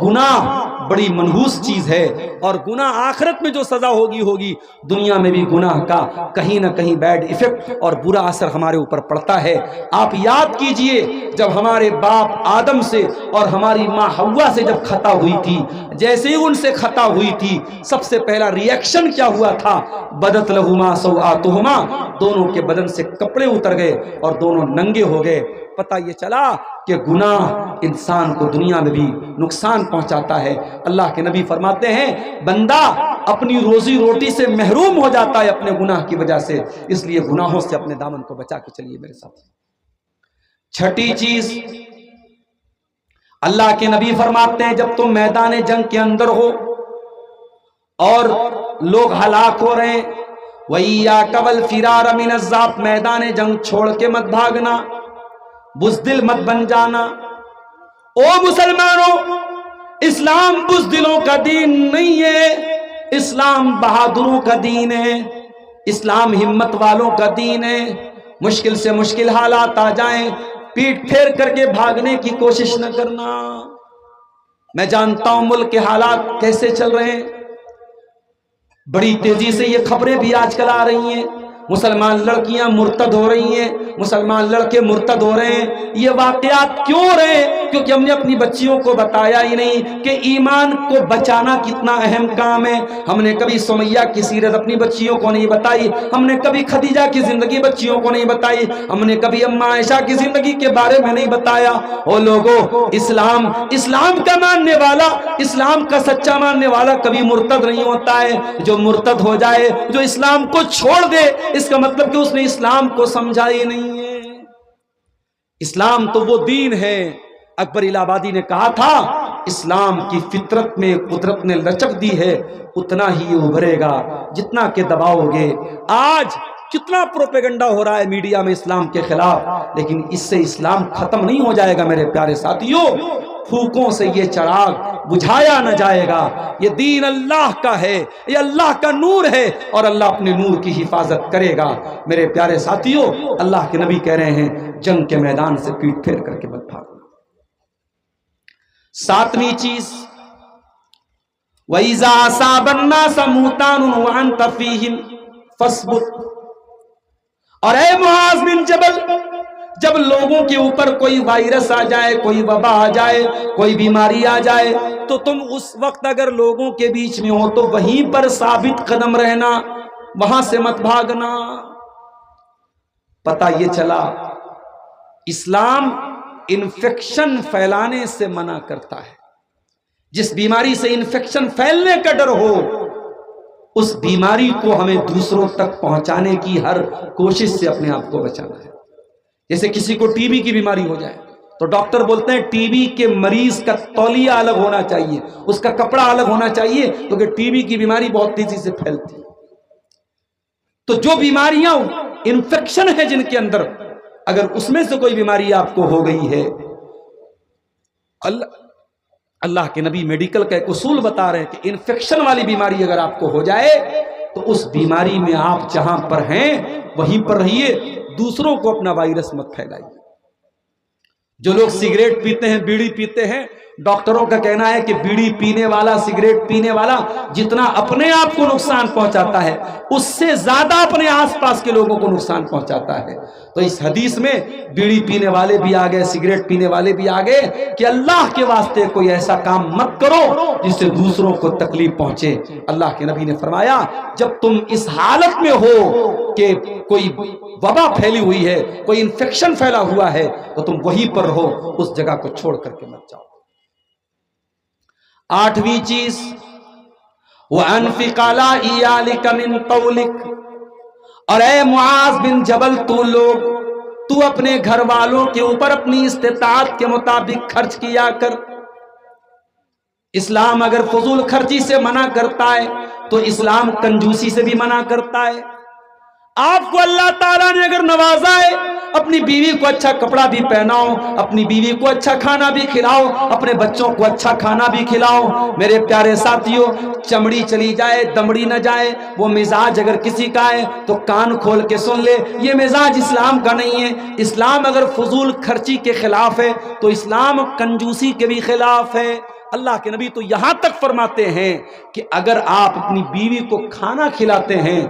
Speaker 1: گناہ بڑی منحوس چیز ہے، اور گناہ آخرت میں جو سزا ہوگی دنیا میں بھی گناہ کا کہیں نہ کہیں بیڈ ایفیکٹ اور برا اثر ہمارے اوپر پڑتا ہے۔ آپ یاد کیجئے جب ہمارے باپ آدم سے اور ہماری ماں حوا سے جب خطا ہوئی تھی، جیسے ہی ان سے خطا ہوئی تھی سب سے پہلا ریئیکشن کیا ہوا تھا؟ بدت لہما سوآتہما، دونوں کے بدن سے کپڑے اتر گئے اور دونوں ننگے ہو گئے۔ پتہ یہ چلا کہ گناہ انسان کو دنیا میں بھی نقصان پہنچاتا ہے۔ اللہ کے نبی فرماتے ہیں بندہ اپنی روزی روٹی سے محروم ہو جاتا ہے اپنے گناہ کی وجہ سے، اس لیے گناہوں سے اپنے دامن کو بچا کے چلیے میرے ساتھ۔ 6ٹھی چیز اللہ کے نبی فرماتے ہیں جب تم میدان جنگ کے اندر ہو اور لوگ ہلاک ہو رہے ہیں. وَإِيَّاكَ وَالْفِرَارَ مِنَ الزَّحْفِ، میدان جنگ چھوڑ کے مت بھاگنا، بزدل مت بن جانا. او مسلمانوں، اسلام بزدلوں کا دین نہیں ہے، اسلام بہادروں کا دین ہے، اسلام ہمت والوں کا دین ہے. مشکل سے مشکل حالات آ جائیں، پیٹ پھیر کر کے بھاگنے کی کوشش نہ کرنا. میں جانتا ہوں ملک کے حالات کیسے چل رہے ہیں، بڑی تیزی سے یہ خبریں بھی آج کل آ رہی ہیں، مسلمان لڑکیاں مرتد ہو رہی ہیں، مسلمان لڑکے مرتد ہو رہے ہیں. یہ واقعات کیوں ہو رہے ہیں؟ کیونکہ ہم نے اپنی بچیوں کو بتایا ہی نہیں کہ ایمان کو بچانا کتنا اہم کام ہے. ہم نے کبھی سمیہ کی سیرت اپنی بچیوں کو نہیں بتائی، ہم نے کبھی خدیجہ کی زندگی بچیوں کو نہیں بتائی، ہم نے کبھی اماں عائشہ کی زندگی کے بارے میں نہیں بتایا. او لوگو، اسلام کا ماننے والا، اسلام کا سچا ماننے والا کبھی مرتد نہیں ہوتا ہے. جو مرتد ہو جائے، جو اسلام کو چھوڑ دے، اس کا مطلب کہ اس نے اسلام کو سمجھا ہی نہیں ہے. اسلام تو وہ دین ہے، اکبر الہ آبادی نے کہا تھا اسلام کی فطرت میں قدرت نے لچک دی ہے، اتنا ہی ابھرے گا جتنا کہ دباؤ گے. آج کتنا پروپیگنڈا ہو رہا ہے میڈیا میں اسلام کے خلاف، لیکن اس سے اسلام ختم نہیں ہو جائے گا میرے پیارے ساتھیوں. پھوکوں سے یہ چراغ بجھایا نہ جائے گا. یہ دین اللہ کا ہے، یہ اللہ کا نور ہے، اور اللہ اپنے نور کی حفاظت کرے گا. میرے پیارے ساتھیوں، اللہ کے نبی کہہ رہے ہیں جنگ کے میدان سے پیٹ پھیر کر کے مت بھاگنا. ساتویں چیز، وَإِذَا أَصَابَ النَّاسَ مُوتَانٌ وَأَنْتَ فِيهِمْ فَاصْبُرْ. اور اے معاذ بن جبل، جب لوگوں کے اوپر کوئی وائرس آ جائے، کوئی وبا آ جائے، کوئی بیماری آ جائے، تو تم اس وقت اگر لوگوں کے بیچ میں ہو تو وہیں پر ثابت قدم رہنا، وہاں سے مت بھاگنا. پتہ یہ چلا اسلام انفیکشن پھیلانے سے منع کرتا ہے. جس بیماری سے انفیکشن پھیلنے کا ڈر ہو، اس بیماری کو ہمیں دوسروں تک پہنچانے کی ہر کوشش سے اپنے آپ کو بچانا ہے. جیسے کسی کو ٹی بی کی بیماری ہو جائے تو ڈاکٹر بولتے ہیں ٹی بی کے مریض کا تولیہ الگ ہونا چاہیے، اس کا کپڑا الگ ہونا چاہیے، کیونکہ ٹی بی کی بیماری بہت تیزی سے پھیلتی ہے. تو جو بیماریاں انفیکشن ہے جن کے اندر، اگر اس میں سے کوئی بیماری آپ کو ہو گئی ہے، اللہ کے نبی میڈیکل کا ایک اصول بتا رہے ہیں کہ انفیکشن والی بیماری اگر آپ کو ہو جائے تو اس بیماری میں آپ جہاں پر ہیں وہیں پر رہیے، دوسروں کو اپنا وائرس مت پھیلائیے. جو لوگ سگریٹ پیتے ہیں، بیڑی پیتے ہیں، ڈاکٹروں کا کہنا ہے کہ بیڑی پینے والا، سگریٹ پینے والا جتنا اپنے آپ کو نقصان پہنچاتا ہے، اس سے زیادہ اپنے آس پاس کے لوگوں کو نقصان پہنچاتا ہے. تو اس حدیث میں بیڑی پینے والے بھی آگئے، سگریٹ پینے والے بھی آگئے کہ اللہ کے واسطے کوئی ایسا کام مت کرو جس سے دوسروں کو تکلیف پہنچے. اللہ کے نبی نے فرمایا جب تم اس حالت میں ہو کہ کوئی وبا پھیلی ہوئی ہے، کوئی انفیکشن پھیلا ہوا ہے، تو تم وہیں پر رہو، اس جگہ کو چھوڑ کر کے مت جاؤ. آٹھویں چیز، وَأَنْفِقْ عَلَىٰ عِيَالِكَ مِنْ قَوْلِكَ. اور اے معاذ بن جبل، تو اپنے گھر والوں کے اوپر اپنی استطاعت کے مطابق خرچ کیا کر. اسلام اگر فضول خرچی سے منع کرتا ہے تو اسلام کنجوسی سے بھی منع کرتا ہے. آپ کو اللہ تعالیٰ نے اگر نوازا ہے، اپنی بیوی کو اچھا کپڑا بھی پہناؤ، اپنی بیوی کو اچھا کھانا بھی کھلاؤ، اپنے بچوں کو اچھا کھانا بھی کھلاؤ. میرے پیارے ساتھیوں، چمڑی چلی جائے دمڑی نہ جائے، وہ مزاج اگر کسی کا ہے تو کان کھول کے سن لے، یہ مزاج اسلام کا نہیں ہے. اسلام اگر فضول خرچی کے خلاف ہے تو اسلام کنجوسی کے بھی خلاف ہے. اللہ کے نبی تو یہاں تک فرماتے ہیں کہ اگر آپ اپنی بیوی کو کھانا کھلاتے ہیں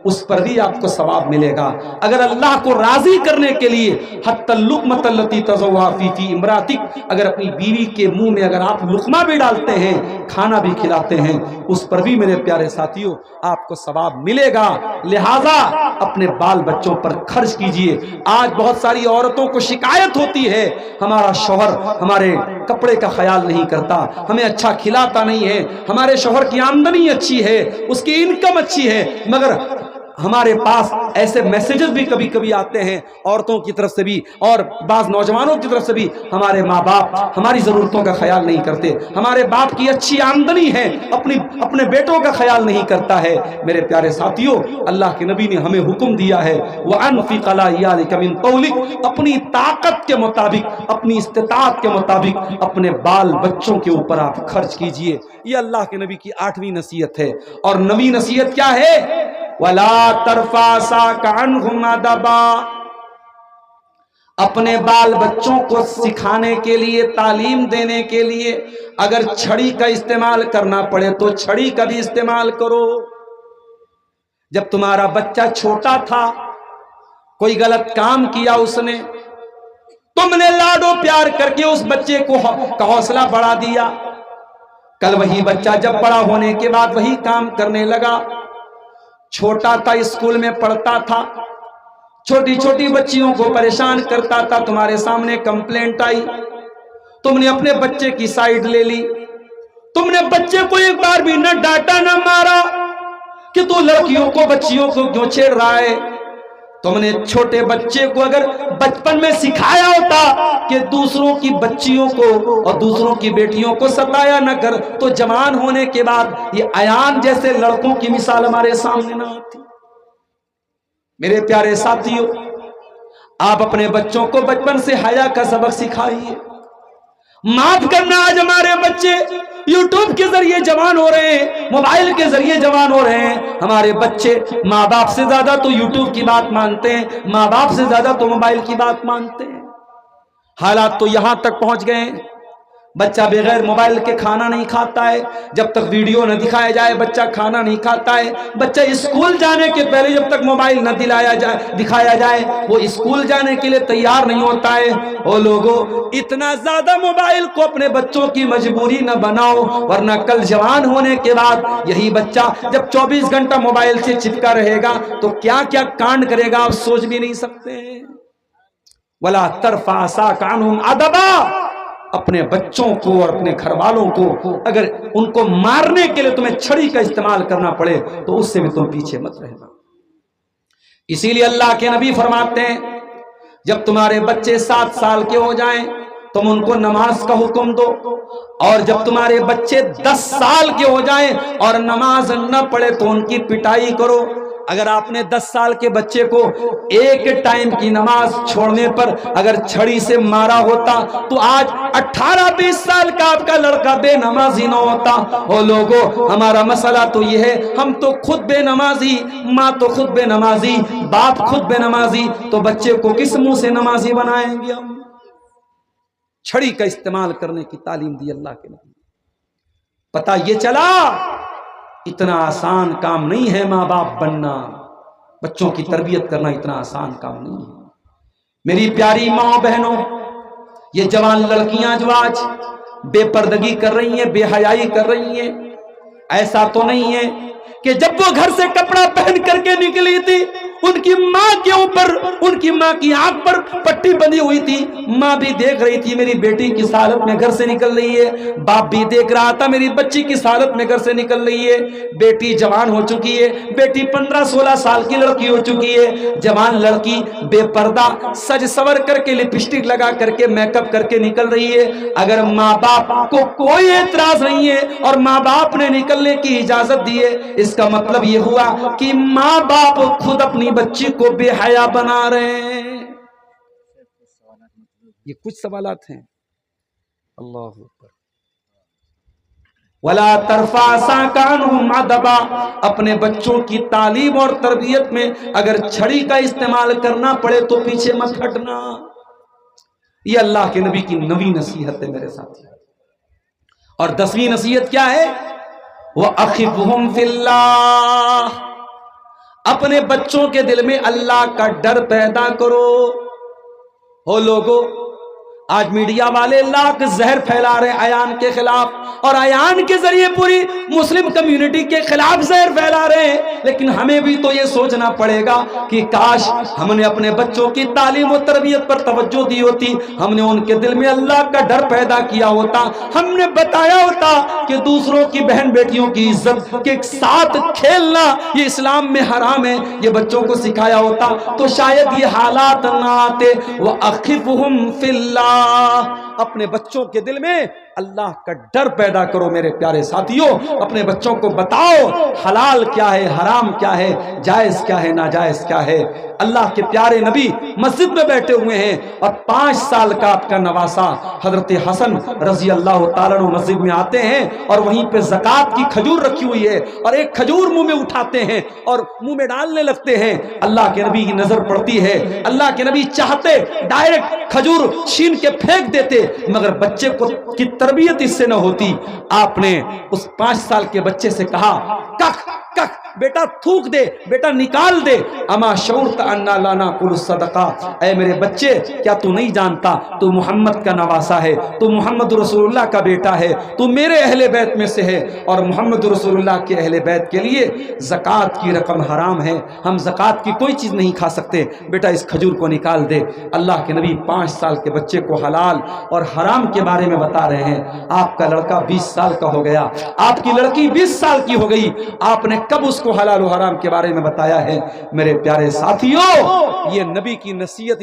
Speaker 1: اس پر بھی آپ کو ثواب ملے گا. اگر اللہ کو راضی کرنے کے لیے حتی اللقمۃ التی تضعها فی امراتک، اگر اپنی بیوی کے منہ میں اگر آپ لقمہ بھی ڈالتے ہیں، کھانا بھی کھلاتے ہیں، اس پر بھی میرے پیارے ساتھیوں آپ کو ثواب ملے گا. لہذا اپنے بال بچوں پر خرچ کیجئے. آج بہت ساری عورتوں کو شکایت ہوتی ہے ہمارا شوہر ہمارے کپڑے کا خیال نہیں کرتا، ہمیں اچھا کھلاتا نہیں ہے، ہمارے شوہر کی آمدنی اچھی ہے، اس کی انکم اچھی ہے، مگر ہمارے پاس ایسے میسیجز بھی کبھی کبھی آتے ہیں عورتوں کی طرف سے بھی اور بعض نوجوانوں کی طرف سے بھی، ہمارے ماں باپ ہماری ضرورتوں کا خیال نہیں کرتے، ہمارے باپ کی اچھی آمدنی ہے اپنے بیٹوں کا خیال نہیں کرتا ہے۔ میرے پیارے ساتھیوں، اللہ کے نبی نے ہمیں حکم دیا ہے وَأَنْفِقْ عَلَىٰ عِيَالِكَ مِنْ قَوْلِكَ، اپنی طاقت کے مطابق، اپنی استطاعت کے مطابق اپنے بال بچوں کے اوپر آپ خرچ کیجئے۔ یہ اللہ کے نبی کی 8ویں نصیحت ہے۔ اور 9ویں نصیحت کیا ہے؟ وَلَا تَرْفَعْ عَصَاكَ عَنْهُمْ أَدَبًا، اپنے بال بچوں کو سکھانے کے لیے، تعلیم دینے کے لیے اگر چھڑی کا استعمال کرنا پڑے تو چھڑی کا بھی استعمال کرو۔ جب تمہارا بچہ چھوٹا تھا، کوئی غلط کام کیا اس نے، تم نے لاڈو پیار کر کے اس بچے کا حوصلہ بڑھا دیا، کل وہی بچہ جب بڑا ہونے کے بعد وہی کام کرنے لگا۔ چھوٹا تھا، اسکول میں پڑھتا تھا، چھوٹی چھوٹی بچیوں کو پریشان کرتا تھا، تمہارے سامنے کمپلینٹ آئی، تم نے اپنے بچے کی سائیڈ لے لی، تم نے بچے کو ایک بار بھی نہ ڈانٹا نہ مارا کہ تو لڑکیوں کو بچیوں کو کیوں چھیڑ رہا ہے۔ تم نے چھوٹے بچے کو اگر بچپن میں سکھایا ہوتا کہ دوسروں کی بچیوں کو اور دوسروں کی بیٹیوں کو ستایا نہ کر، تو جوان ہونے کے بعد یہ ایان جیسے لڑکوں کی مثال ہمارے سامنے نہ آتی۔ میرے پیارے ساتھیوں، آپ اپنے بچوں کو بچپن سے حیا کا سبق سکھائیے۔ معاف کرنا، آج ہمارے بچے یوٹیوب کے ذریعے جوان ہو رہے ہیں، موبائل کے ذریعے جوان ہو رہے ہیں۔ ہمارے بچے ماں باپ سے زیادہ تو یوٹیوب کی بات مانتے ہیں، ماں باپ سے زیادہ تو موبائل کی بات مانتے ہیں۔ حالات تو یہاں تک پہنچ گئے ہیں، بچہ بغیر موبائل کے کھانا نہیں کھاتا ہے، جب تک ویڈیو نہ دکھایا جائے بچہ کھانا نہیں کھاتا ہے۔ بچہ اسکول جانے کے پہلے جب تک موبائل نہ دکھایا جائے وہ اسکول جانے کے لیے تیار نہیں ہوتا ہے۔ او لوگو، اتنا زیادہ موبائل کو اپنے بچوں کی مجبوری نہ بناؤ، ورنہ کل جوان ہونے کے بعد یہی بچہ جب 24 گھنٹہ موبائل سے چپکا رہے گا تو کیا کیا کانڈ کرے گا آپ سوچ بھی نہیں سکتے۔ وَلَا تَرْفَعْ عَصَاكَ عَنْهُمْ أَدَبًا، اپنے بچوں کو اور اپنے گھر والوں کو اگر ان کو مارنے کے لیے تمہیں چھڑی کا استعمال کرنا پڑے تو اس سے بھی تم پیچھے مت رہنا۔ اسی لیے اللہ کے نبی فرماتے ہیں جب تمہارے بچے 7 سال کے ہو جائیں تم ان کو نماز کا حکم دو، اور جب تمہارے بچے 10 سال کے ہو جائیں اور نماز نہ پڑھے تو ان کی پٹائی کرو۔ اگر آپ نے 10 سال کے بچے کو ایک ٹائم کی نماز چھوڑنے پر اگر چھڑی سے مارا ہوتا تو آج 18-20 سال کا آپ کا لڑکا بے نمازی نہ ہوتا۔ او لوگو، ہمارا مسئلہ تو یہ ہے، ہم تو خود بے نمازی، ماں تو خود بے نمازی، باپ خود بے نمازی، تو بچے کو کس منہ سے نمازی بنائیں گے ہم؟ چھڑی کا استعمال کرنے کی تعلیم دی اللہ کے نبی۔ پتہ یہ چلا اتنا آسان کام نہیں ہے ماں باپ بننا، بچوں کی تربیت کرنا اتنا آسان کام نہیں ہے۔ میری پیاری ماں بہنوں، یہ جوان لڑکیاں جو آج بے پردگی کر رہی ہیں، بے حیائی کر رہی ہیں، ایسا تو نہیں ہے کہ جب وہ گھر سے کپڑا پہن کر کے نکلی تھی ان کی ماں کے اوپر، ان کی ماں کی آنکھ پر پٹی بندھی ہوئی تھی، ماں بھی دیکھ رہی تھی میری بیٹی کس حالت میں گھر سے نکل رہی ہے، باپ بھی دیکھ رہا تھا میری بچی کس حالت میں گھر سے نکل رہی ہے۔ بیٹی جوان ہو چکی ہے، بیٹی 15-16 سال کی لڑکی ہو چکی ہے، جوان لڑکی بے پردہ سج سور کر کے لپسٹک لگا کر کے میک اپ کر کے نکل رہی ہے۔ اگر ماں باپ کو کوئی اعتراض نہیں ہے اور ماں باپ نے نکلنے کی اجازت دی ہے، اس کا مطلب یہ ہوا کہ ماں باپ خود اپنی بچی کو بے حیا بنا رہے ہیں۔ یہ کچھ سوالات ہیں۔ اللہ اکبر۔ وَلَا تَرْفَعْ عَصَاكَ عَنْهُمْ أَدَبًا، اپنے بچوں کی تعلیم اور تربیت میں اگر چھڑی کا استعمال کرنا پڑے تو پیچھے مت ہٹنا۔ یہ اللہ کے نبی کی 9ویں نصیحت ہے میرے ساتھی۔ اور 10ویں نصیحت کیا ہے؟ وَأَخِفْهُمْ فِي اللَّهِ، اپنے بچوں کے دل میں اللہ کا ڈر پیدا کرو۔ ہو لوگو، آج میڈیا والے لاکھ زہر پھیلا رہے ہیں ایان کے خلاف، اور ایان کے ذریعے پوری مسلم کمیونٹی کے خلاف زہر پھیلا رہے ہیں۔ لیکن ہمیں بھی تو یہ سوچنا پڑے گا کہ کاش ہم نے اپنے بچوں کی تعلیم و تربیت پر توجہ دی ہوتی، ہم نے ان کے دل میں اللہ کا ڈر پیدا کیا ہوتا، ہم نے بتایا ہوتا کہ دوسروں کی بہن بیٹیوں کی عزت کے ساتھ کھیلنا یہ اسلام میں حرام ہے، یہ بچوں کو سکھایا ہوتا تو شاید یہ حالات نہ آتے۔ وَأَخِفْهُمْ فِي اللَّهِ، اپنے بچوں کے دل میں اللہ کا ڈر پیدا کرو میرے پیارے ساتھیوں، اپنے بچوں کو بتاؤ حلال کیا ہے، حرام کیا ہے، جائز کیا ہے، ناجائز کیا ہے۔ اللہ کے پیارے نبی مسجد میں بیٹھے ہوئے ہیں اور 5 سال کا آپ کا نواسا حضرت حسن رضی اللہ تعالیٰ عنہ مسجد میں آتے ہیں اور وہیں پہ زکوٰۃ کی کھجور رکھی ہوئی ہے اور ایک کھجور منہ میں اٹھاتے ہیں اور منہ میں ڈالنے لگتے ہیں۔ اللہ کے نبی کی نظر پڑتی ہے، اللہ کے نبی چاہتے ڈائریکٹ کھجور چھین کے پھینک دیتے، مگر بچے کو کی تربیت اس سے نہ ہوتی۔ آپ نے اس 5 سال کے بچے سے کہا کخ کخ، بیٹا تھوک دے، بیٹا نکال دے۔ اما شعورت انا لا ناکل الصدقہ، اے میرے بچے کیا تو نہیں جانتا تو محمد کا نواسا ہے، تو محمد رسول اللہ کا بیٹا ہے، تو میرے اہل بیت میں سے ہے، اور محمد رسول اللہ کے اہل بیت کے لیے زکوٰۃ کی رقم حرام ہے، ہم زکوٰۃ کی کوئی چیز نہیں کھا سکتے، بیٹا اس کھجور کو نکال دے۔ اللہ کے نبی 5 سال کے بچے کو حلال اور حرام کے بارے میں بتا رہے ہیں۔ آپ کا لڑکا 20 سال کا ہو گیا، آپ کی لڑکی 20 سال کی ہو گئی، آپ نے کب اس کو حلال و حرام کے بارے میں بتایا ہے؟ میرے پیارے ساتھیوں، یہ نبی کی نصیحت،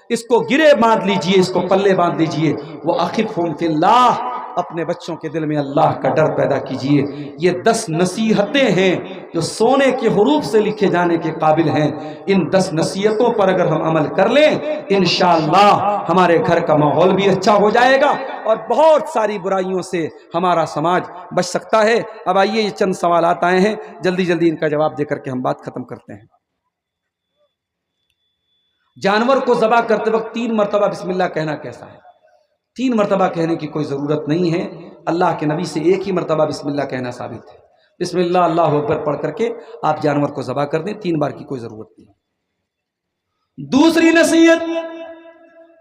Speaker 1: اس کو گرے باندھ لیجئے، اس کو پلے باندھ لیجئے۔ وَأَخِفْهُمْ فِي اللَّهِ، اپنے بچوں کے دل میں اللہ کا ڈر پیدا کیجئے۔ یہ 10 نصیحتیں ہیں جو سونے کے حروف سے لکھے جانے کے قابل ہیں۔ ان 10 نصیحتوں پر اگر ہم عمل کر لیں انشاءاللہ ہمارے گھر کا ماحول بھی اچھا ہو جائے گا اور بہت ساری برائیوں سے ہمارا سماج بچ سکتا ہے۔ اب آئیے، یہ چند سوالات آئے ہیں، جلدی جلدی ان کا جواب دے کر کے ہم بات ختم کرتے ہیں۔ جانور کو ذبح کرتے وقت 3 مرتبہ بسم اللہ کہنا کیسا ہے؟ 3 مرتبہ کہنے کی کوئی ضرورت نہیں ہے، اللہ کے نبی سے 1 ہی مرتبہ بسم اللہ کہنا ثابت ہے۔ بسم اللہ اللہ اکبر پڑھ کر کے آپ جانور کو ذبح کر دیں، 3 بار کی کوئی ضرورت نہیں۔ دوسری نصیحت،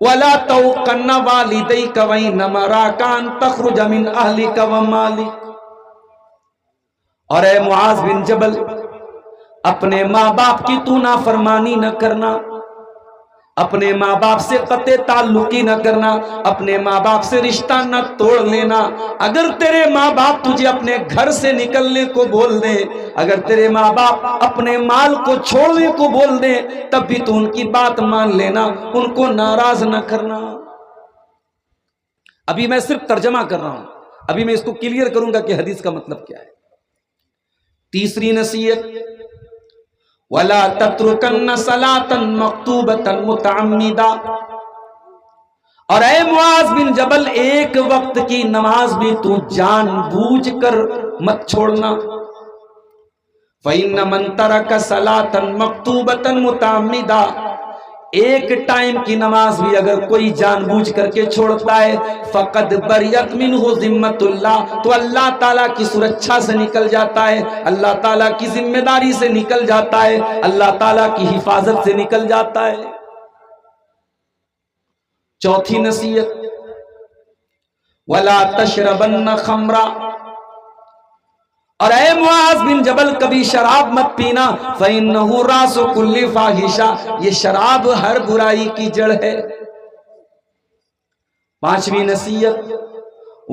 Speaker 1: وَلَا تَوْقَنَّ وَالِدَيْكَ وَإِنَّمَا رَاكَ أَن تَخْرُجَ مِنْ أَهْلِكَ وَمَالِكَ، اور اے معاذ بن جبل، اپنے ماں باپ کی تو نافرمانی نہ کرنا، اپنے ماں باپ سے قطع تعلقی نہ کرنا، اپنے ماں باپ سے رشتہ نہ توڑ لینا۔ اگر تیرے ماں باپ تجھے اپنے گھر سے نکلنے کو بول دیں، اگر تیرے ماں باپ اپنے مال کو چھوڑنے کو بول دیں، تب بھی تو ان کی بات مان لینا، ان کو ناراض نہ کرنا۔ ابھی میں صرف ترجمہ کر رہا ہوں، ابھی میں اس کو کلیئر کروں گا کہ حدیث کا مطلب کیا ہے۔ تیسری نصیحت، وَلَا تَتْرُكَنَّ صَلَاةً مَكْتُوبَةً مُتَعَمِّدًا، اور اے معاذ بن جبل، ایک وقت کی نماز بھی تو جان بوجھ کر مت چھوڑنا۔ فَإِنَّ مَن تَرَكَ صَلَاةً مَكْتُوبَةً مُتَعَمِّدًا، ایک ٹائم کی نماز بھی اگر کوئی جان بوجھ کر کے چھوڑتا ہے، فقد بریت منہ ذمت اللہ، تو اللہ تعالیٰ کی سرکشا سے نکل جاتا ہے، اللہ تعالیٰ کی ذمہ داری سے نکل جاتا ہے، اللہ تعالیٰ کی حفاظت سے نکل جاتا ہے۔ چوتھی نصیحت، وَلَا تَشْرَبَنَّ خَمْرًا، اور اے معاذ بن جبل، کبھی شراب مت پینا، فَإِنَّهُ رَأْسُ كُلِّ فَاحِشَةٍ، یہ شراب ہر برائی کی جڑ ہے۔ پانچویں نصیحت،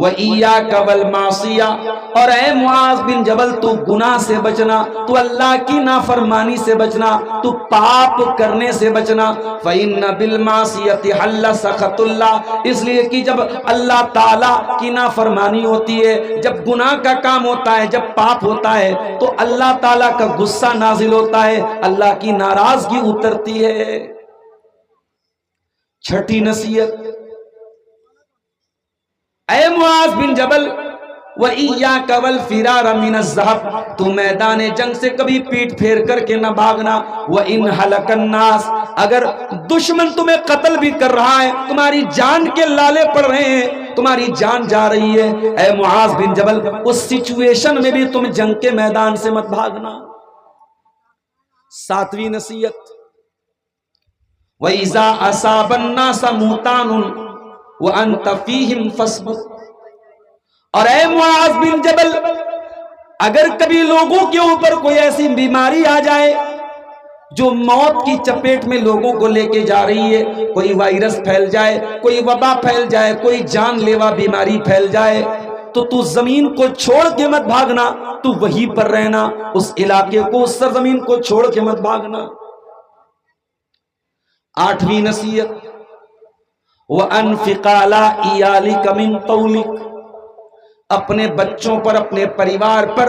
Speaker 1: وَإِيَّاكَ وَالْمَعْصِيَةَ، اور اے معاذ بن جبل، تو گناہ سے بچنا، تو اللہ کی نافرمانی سے بچنا، تو پاپ کرنے سے بچنا۔ فَإِنَّ بِالْمَعْصِيَةِ حَلَّ سَخَطُ اللَّهِ، اس لیے کہ جب اللہ تعالیٰ کی نافرمانی ہوتی ہے، جب گناہ کا کام ہوتا ہے، جب پاپ ہوتا ہے، تو اللہ تعالیٰ کا غصہ نازل ہوتا ہے، اللہ کی ناراضگی اترتی ہے۔ چھٹی نصیحت، اے معاذ بن جبل، وَإِيَّاكَ وَالْفِرَارَ مِنَ الذَّهَبِ، تو میدان جنگ سے کبھی پیٹ پھیر کر کے نہ بھاگنا۔ وَإِنْ هَلَكَ النَّاسِ، اگر دشمن تمہیں قتل بھی کر رہا ہے، تمہاری جان کے لالے پڑ رہے ہیں، تمہاری جان جا رہی ہے، اے معاذ بن جبل، اس سچویشن میں بھی تم جنگ کے میدان سے مت بھاگنا۔ ساتویں نصیحت، وَإِذَا أَصَابَ النَّاسَ مُوتَانٌ، وَأَنْتَ فِيهِمْ فَاصْبِرْ. اور اے معاذ بن جبل، اگر کبھی لوگوں کے اوپر کوئی ایسی بیماری آ جائے جو موت کی چپیٹ میں لوگوں کو لے کے جا رہی ہے، کوئی وائرس پھیل جائے، کوئی وبا پھیل جائے، کوئی جان لیوا بیماری پھیل جائے، تو زمین کو چھوڑ کے مت بھاگنا، تو وہیں پر رہنا، اس علاقے کو، اس سرزمین کو چھوڑ کے مت بھاگنا. 8ویں نصیحت، وَأَنْفِقْ عَلَىٰ عِيَالِكَ مِنْ طَوْلِكَ. اپنے بچوں پر، اپنے پریوار پر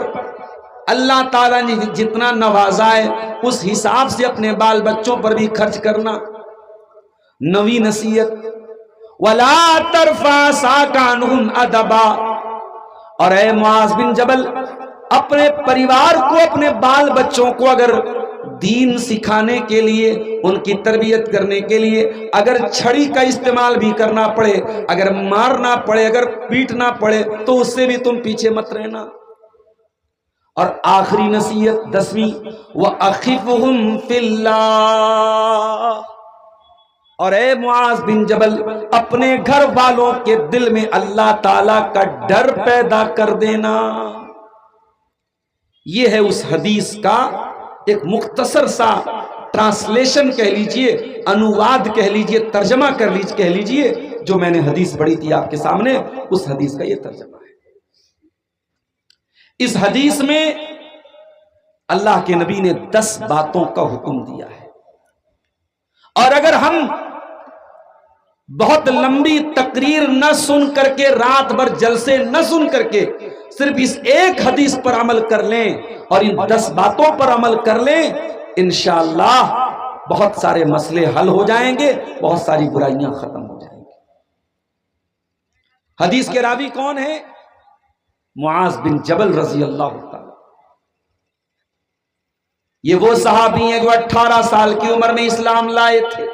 Speaker 1: اللہ تعالیٰ نے جتنا نوازا ہے اس حساب سے اپنے بال بچوں پر بھی خرچ کرنا. 9ویں نصیحت، وَلَا تَرْفَعْ عَصَاكَ عَنْهُمْ أَدَبًا. اور اے معاذ بن جبل، اپنے پریوار کو، اپنے بال بچوں کو اگر دین سکھانے کے لیے، ان کی تربیت کرنے کے لیے اگر چھڑی کا استعمال بھی کرنا پڑے، اگر مارنا پڑے، اگر پیٹنا پڑے، تو اس سے بھی تم پیچھے مت رہنا. اور آخری نصیحت 10ویں، وَأَخِفْهُمْ فِي اللَّهِ. اور اے معاذ بن جبل، اپنے گھر والوں کے دل میں اللہ تعالی کا ڈر پیدا کر دینا. یہ ہے اس حدیث کا ایک مختصر سا ٹرانسلیشن کہہ لیجئے، انواد کہہ لیجئے، ترجمہ کہہ لیجئے، جو میں نے حدیث پڑھی تھی آپ کے سامنے، اس حدیث کا یہ ترجمہ ہے. اس حدیث میں اللہ کے نبی نے 10 باتوں کا حکم دیا ہے. اور اگر ہم بہت لمبی تقریر نہ سن کر کے، رات بھر جلسے نہ سن کر کے، صرف اس ایک حدیث پر عمل کر لیں اور ان 10 باتوں پر عمل کر لیں، انشاءاللہ بہت سارے مسئلے حل ہو جائیں گے، بہت ساری برائیاں ختم ہو جائیں گی. حدیث کے راوی کون ہیں؟ معاذ بن جبل رضی اللہ تعالی. یہ وہ صحابی ہیں جو 18 سال کی عمر میں اسلام لائے تھے.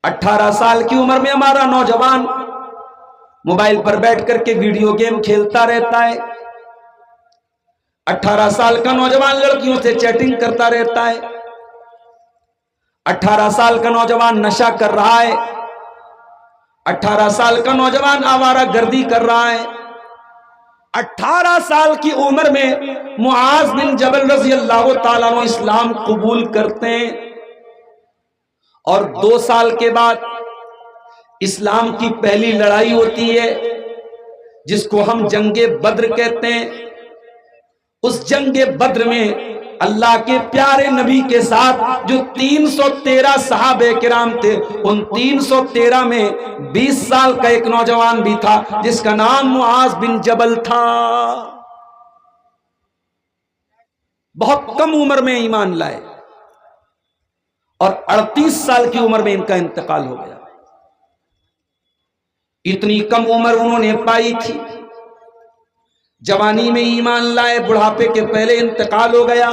Speaker 1: 18 سال کی عمر میں ہمارا نوجوان موبائل پر بیٹھ کر کے ویڈیو گیم کھیلتا رہتا ہے. 18 سال کا نوجوان لڑکیوں سے چیٹنگ کرتا رہتا ہے. 18 سال کا نوجوان نشہ کر رہا ہے. 18 سال کا نوجوان آوارہ گردی کر رہا ہے. 18 سال کی عمر میں معاذ بن جبل رضی اللہ تعالیٰ عنہ اسلام قبول کرتے ہیں. اور 2 سال کے بعد اسلام کی پہلی لڑائی ہوتی ہے، جس کو ہم جنگ بدر کہتے ہیں. اس جنگ بدر میں اللہ کے پیارے نبی کے ساتھ جو 313 صحابہ کرام تھے، ان 313 میں 20 سال کا ایک نوجوان بھی تھا جس کا نام معاذ بن جبل تھا. بہت کم عمر میں ایمان لائے اور 38 سال کی عمر میں ان کا انتقال ہو گیا. اتنی کم عمر انہوں نے پائی تھی. جوانی میں ایمان لائے، بڑھاپے کے پہلے انتقال ہو گیا.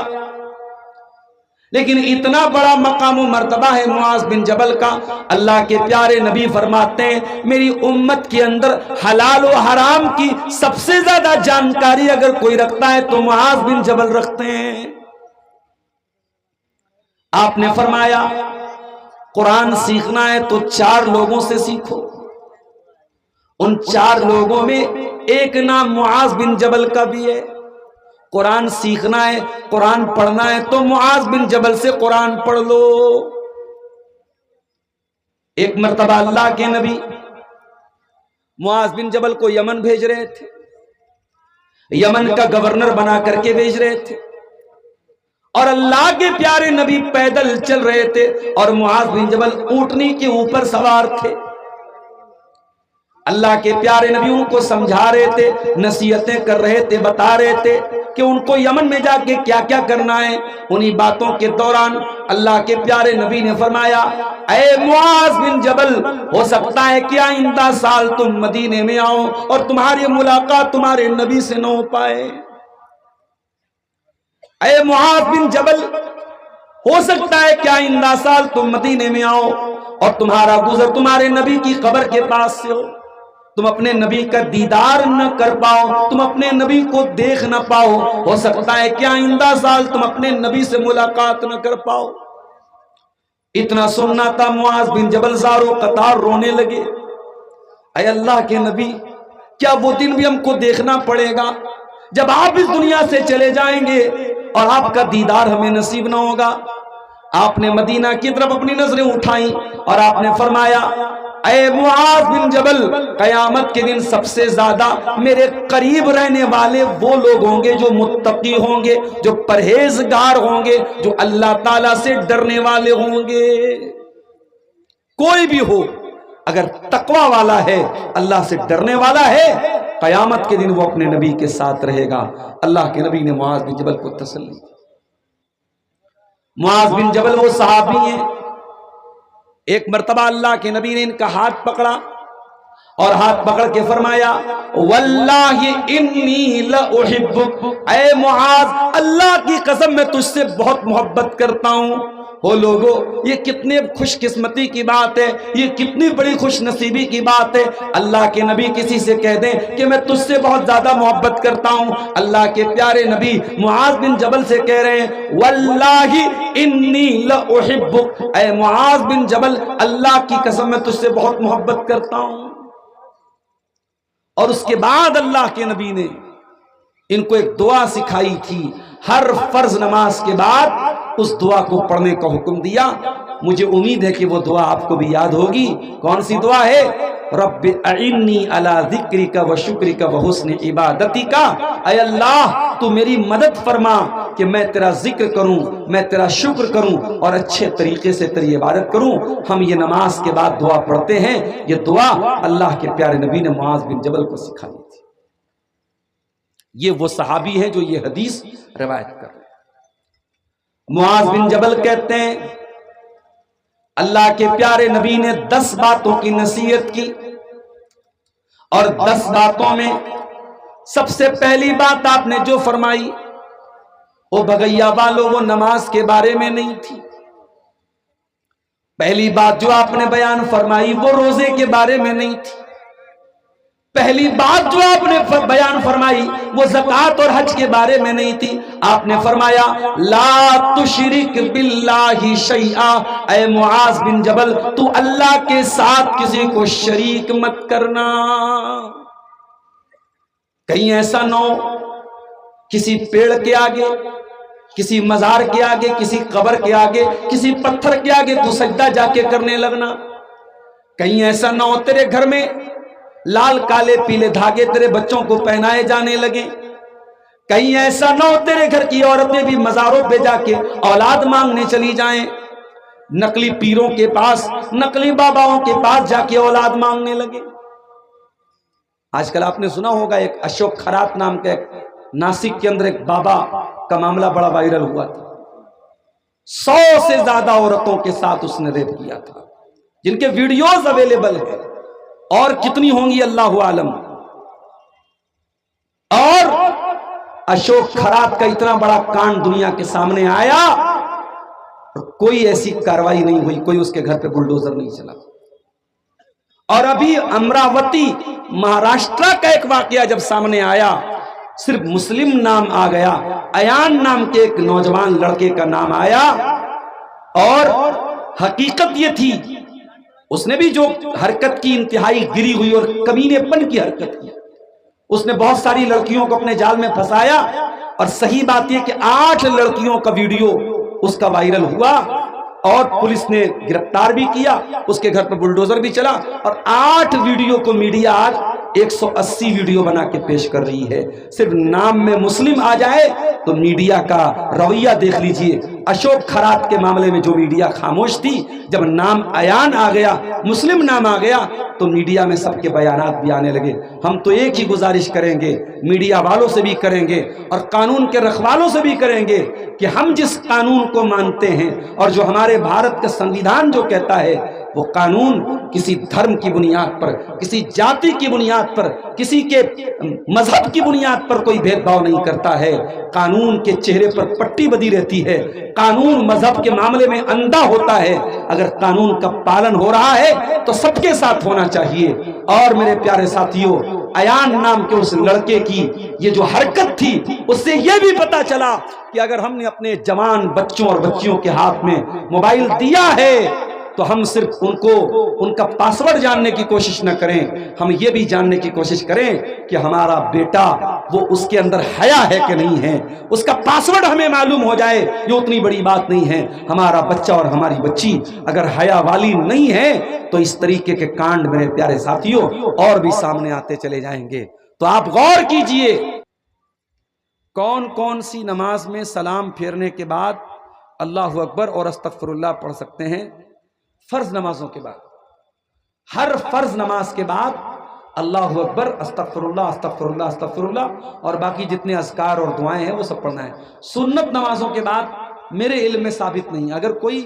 Speaker 1: لیکن اتنا بڑا مقام و مرتبہ ہے معاذ بن جبل کا. اللہ کے پیارے نبی فرماتے ہیں میری امت کے اندر حلال و حرام کی سب سے زیادہ جانکاری اگر کوئی رکھتا ہے تو معاذ بن جبل رکھتے ہیں. آپ نے فرمایا قرآن سیکھنا ہے تو 4 لوگوں سے سیکھو. ان 4 لوگوں میں ایک نام معاذ بن جبل کا بھی ہے. قرآن سیکھنا ہے، قرآن پڑھنا ہے تو معاذ بن جبل سے قرآن پڑھ لو. ایک مرتبہ اللہ کے نبی معاذ بن جبل کو یمن بھیج رہے تھے. یمن کا گورنر بنا کر کے بھیج رہے تھے اور اللہ کے پیارے نبی پیدل چل رہے تھے اور معاذ بن جبل اونٹنی کے اوپر سوار تھے. اللہ کے پیارے نبی ان کو سمجھا رہے تھے، نصیحتیں کر رہے تھے، بتا رہے تھے کہ ان کو یمن میں جا کے کیا کیا کرنا ہے. انہی باتوں کے دوران اللہ کے پیارے نبی نے فرمایا اے معاذ بن جبل، ہو سکتا ہے کہ آئندہ سال تم مدینے میں آؤ اور تمہاری ملاقات تمہارے نبی سے نہ ہو پائے. اے معاذ بن جبل، ہو سکتا ہے کہ آئندہ سال تم مدینے میں آؤ اور تمہارا گزر تمہارے نبی کی قبر کے پاس سے ہو، تم اپنے نبی کا دیدار نہ کر پاؤ، تم اپنے نبی کو دیکھ نہ پاؤ. ہو سکتا ہے کہ آئندہ سال تم اپنے نبی سے ملاقات نہ کر پاؤ. اتنا سننا تھا معاذ بن جبل زارو قطار رونے لگے. اے اللہ کے نبی، کیا وہ دن بھی ہم کو دیکھنا پڑے گا جب آپ اس دنیا سے چلے جائیں گے اور آپ کا دیدار ہمیں نصیب نہ ہوگا؟ آپ نے مدینہ کی طرف اپنی نظریں اٹھائیں اور آپ نے فرمایا اے معاذ بن جبل، قیامت کے دن سب سے زیادہ میرے قریب رہنے والے وہ لوگ ہوں گے جو متقی ہوں گے، جو پرہیزگار ہوں گے، جو اللہ تعالیٰ سے ڈرنے والے ہوں گے. کوئی بھی ہو اگر تقوی والا ہے، اللہ سے ڈرنے والا ہے، قیامت کے دن وہ اپنے نبی کے ساتھ رہے گا. اللہ کے نبی نے معاذ بن جبل کو تسلی. معاذ بن جبل وہ صحابی ہیں، ایک مرتبہ اللہ کے نبی نے ان کا ہاتھ پکڑا اور ہاتھ پکڑ کے فرمایا واللہ انی لأحبک، اے معاذ اللہ کی قسم میں تجھ سے بہت محبت کرتا ہوں. وہ لوگوں، یہ کتنے خوش قسمتی کی بات ہے، یہ کتنی بڑی خوش نصیبی کی بات ہے. اللہ کے نبی کسی سے کہہ دیں کہ میں تجھ سے بہت زیادہ محبت کرتا ہوں. اللہ کے پیارے نبی معاذ بن جبل سے کہہ رہے ہیں واللہ انی لأحبک، اے معاذ بن جبل اللہ کی قسم میں تجھ سے بہت محبت کرتا ہوں. اور اس کے بعد اللہ کے نبی نے ان کو ایک دعا سکھائی تھی. ہر فرض نماز کے بعد اس دعا کو پڑھنے کا حکم دیا. مجھے امید ہے کہ وہ دعا آپ کو بھی یاد ہوگی. کون سی دعا ہے؟ رب اعنی علی ذکرک و شکرک و حسن عبادتک، اے اللہ تو میری مدد فرما کہ میں تیرا ذکر کروں، میں تیرا شکر کروں اور اچھے طریقے سے تیری عبادت کروں. ہم یہ نماز کے بعد دعا پڑھتے ہیں. یہ دعا اللہ کے پیارے نبی نے معاذ بن جبل کو سکھائی تھی. یہ وہ صحابی ہے جو یہ حدیث روایت کر رہے ہیں. معاذ بن جبل کہتے ہیں اللہ کے پیارے نبی نے 10 باتوں کی نصیحت کی، اور 10 باتوں میں سب سے پہلی بات آپ نے جو فرمائی وہ بغیا والوں وہ نماز کے بارے میں نہیں تھی. پہلی بات جو آپ نے بیان فرمائی وہ روزے کے بارے میں نہیں تھی. پہلی بات جو آپ نے بیان فرمائی وہ زکوٰۃ اور حج کے بارے میں نہیں تھی. آپ نے فرمایا لا تشرک باللہ شیئا، اے معاذ بن جبل تو اللہ کے ساتھ کسی کو شریک مت کرنا. کہیں ایسا نہ ہو کسی پیڑ کے آگے، کسی مزار کے آگے، کسی قبر کے آگے، کسی پتھر کے آگے تو سجدہ جا کے کرنے لگنا. کہیں ایسا نہ ہو تیرے گھر میں لال کالے پیلے دھاگے تیرے بچوں کو پہنائے جانے لگے. کہیں ایسا نہ ہو تیرے گھر کی عورتیں بھی مزاروں پہ جا کے اولاد مانگنے چلی جائیں، نقلی پیروں کے پاس، نقلی باباؤں کے پاس جا کے اولاد مانگنے لگے. آج کل آپ نے سنا ہوگا ایک اشوک خرات نام کا ایک ناسک کے اندر ایک بابا کا معاملہ بڑا وائرل ہوا تھا. 100 سے زیادہ عورتوں کے ساتھ اس نے ریپ کیا تھا، جن کے ویڈیوز اویلیبل ہیں، اور کتنی ہوں گی اللہ عالم. اور اشوک خرات کا اتنا بڑا کانڈ دنیا کے سامنے آیا اور کوئی ایسی کاروائی نہیں ہوئی، کوئی اس کے گھر پہ بلڈوزر نہیں چلا. اور ابھی امراوتی مہاراشٹرا کا ایک واقعہ جب سامنے آیا، صرف مسلم نام آ گیا، ایان نام کے ایک نوجوان لڑکے کا نام آیا، اور حقیقت یہ تھی اس نے بھی جو حرکت کی انتہائی گری ہوئی اور کمینے پن کی حرکت کی. اس نے بہت ساری لڑکیوں کو اپنے جال میں پھنسایا، اور صحیح بات یہ کہ 8 لڑکیوں کا ویڈیو اس کا وائرل ہوا اور پولیس نے گرفتار بھی کیا. اس کے گھر پہ بلڈوزر بھی چلا، اور 8 ویڈیو کو میڈیا آج 180 ویڈیو بنا کے پیش کر رہی ہے. صرف نام میں مسلم آ جائے تو میڈیا کا رویہ دیکھ لیجئے. اشوک خرات کے معاملے میں جو میڈیا خاموش تھی، جب نام ایان آ گیا، مسلم نام آ گیا، تو میڈیا میں سب کے بیانات بھی آنے لگے. ہم تو ایک ہی گزارش کریں گے، میڈیا والوں سے بھی کریں گے اور قانون کے رکھوالوں سے بھی کریں گے، کہ ہم جس قانون کو مانتے ہیں اور جو ہمارے بھارت کا سنویدھان جو کہتا ہے، وہ قانون کسی دھرم کی بنیاد پر، کسی جاتی کی بنیاد پر، کسی کے مذہب کی بنیاد پر کوئی بھید بھاؤ نہیں کرتا ہے. قانون کے چہرے پر پٹی بدی رہتی ہے، قانون مذہب کے معاملے میں اندھا ہوتا ہے، اگر قانون کا پالن ہو رہا ہے تو سب کے ساتھ ہونا چاہیے۔ اور میرے پیارے ساتھیوں، ایان نام کے اس لڑکے کی یہ جو حرکت تھی، اس سے یہ بھی پتا چلا کہ اگر ہم نے اپنے جوان بچوں اور بچیوں کے ہاتھ میں موبائل دیا ہے تو ہم صرف ان کا پاسورڈ جاننے کی کوشش نہ کریں، ہم یہ بھی جاننے کی کوشش کریں کہ ہمارا بیٹا وہ اس کے اندر حیا ہے کہ نہیں ہے، اس کا پاسورڈ ہمیں معلوم ہو جائے، یہ اتنی بڑی بات نہیں ہے۔ ہمارا بچہ اور ہماری بچی اگر حیا والی نہیں ہے تو اس طریقے کے کانڈ میرے پیارے ساتھیوں اور بھی سامنے آتے چلے جائیں گے۔ تو آپ غور کیجئے، کون کون سی نماز میں سلام پھیرنے کے بعد اللہ اکبر اور استغفر اللہ پڑھ سکتے ہیں؟ فرض نمازوں کے بعد، ہر فرض نماز کے بعد اللہ اکبر، استغفر اللہ استغفر اللہ استغفر اللہ، اور باقی جتنے اذکار اور دعائیں ہیں وہ سب پڑھنا ہے۔ سنت نمازوں کے بعد میرے علم میں ثابت نہیں، اگر کوئی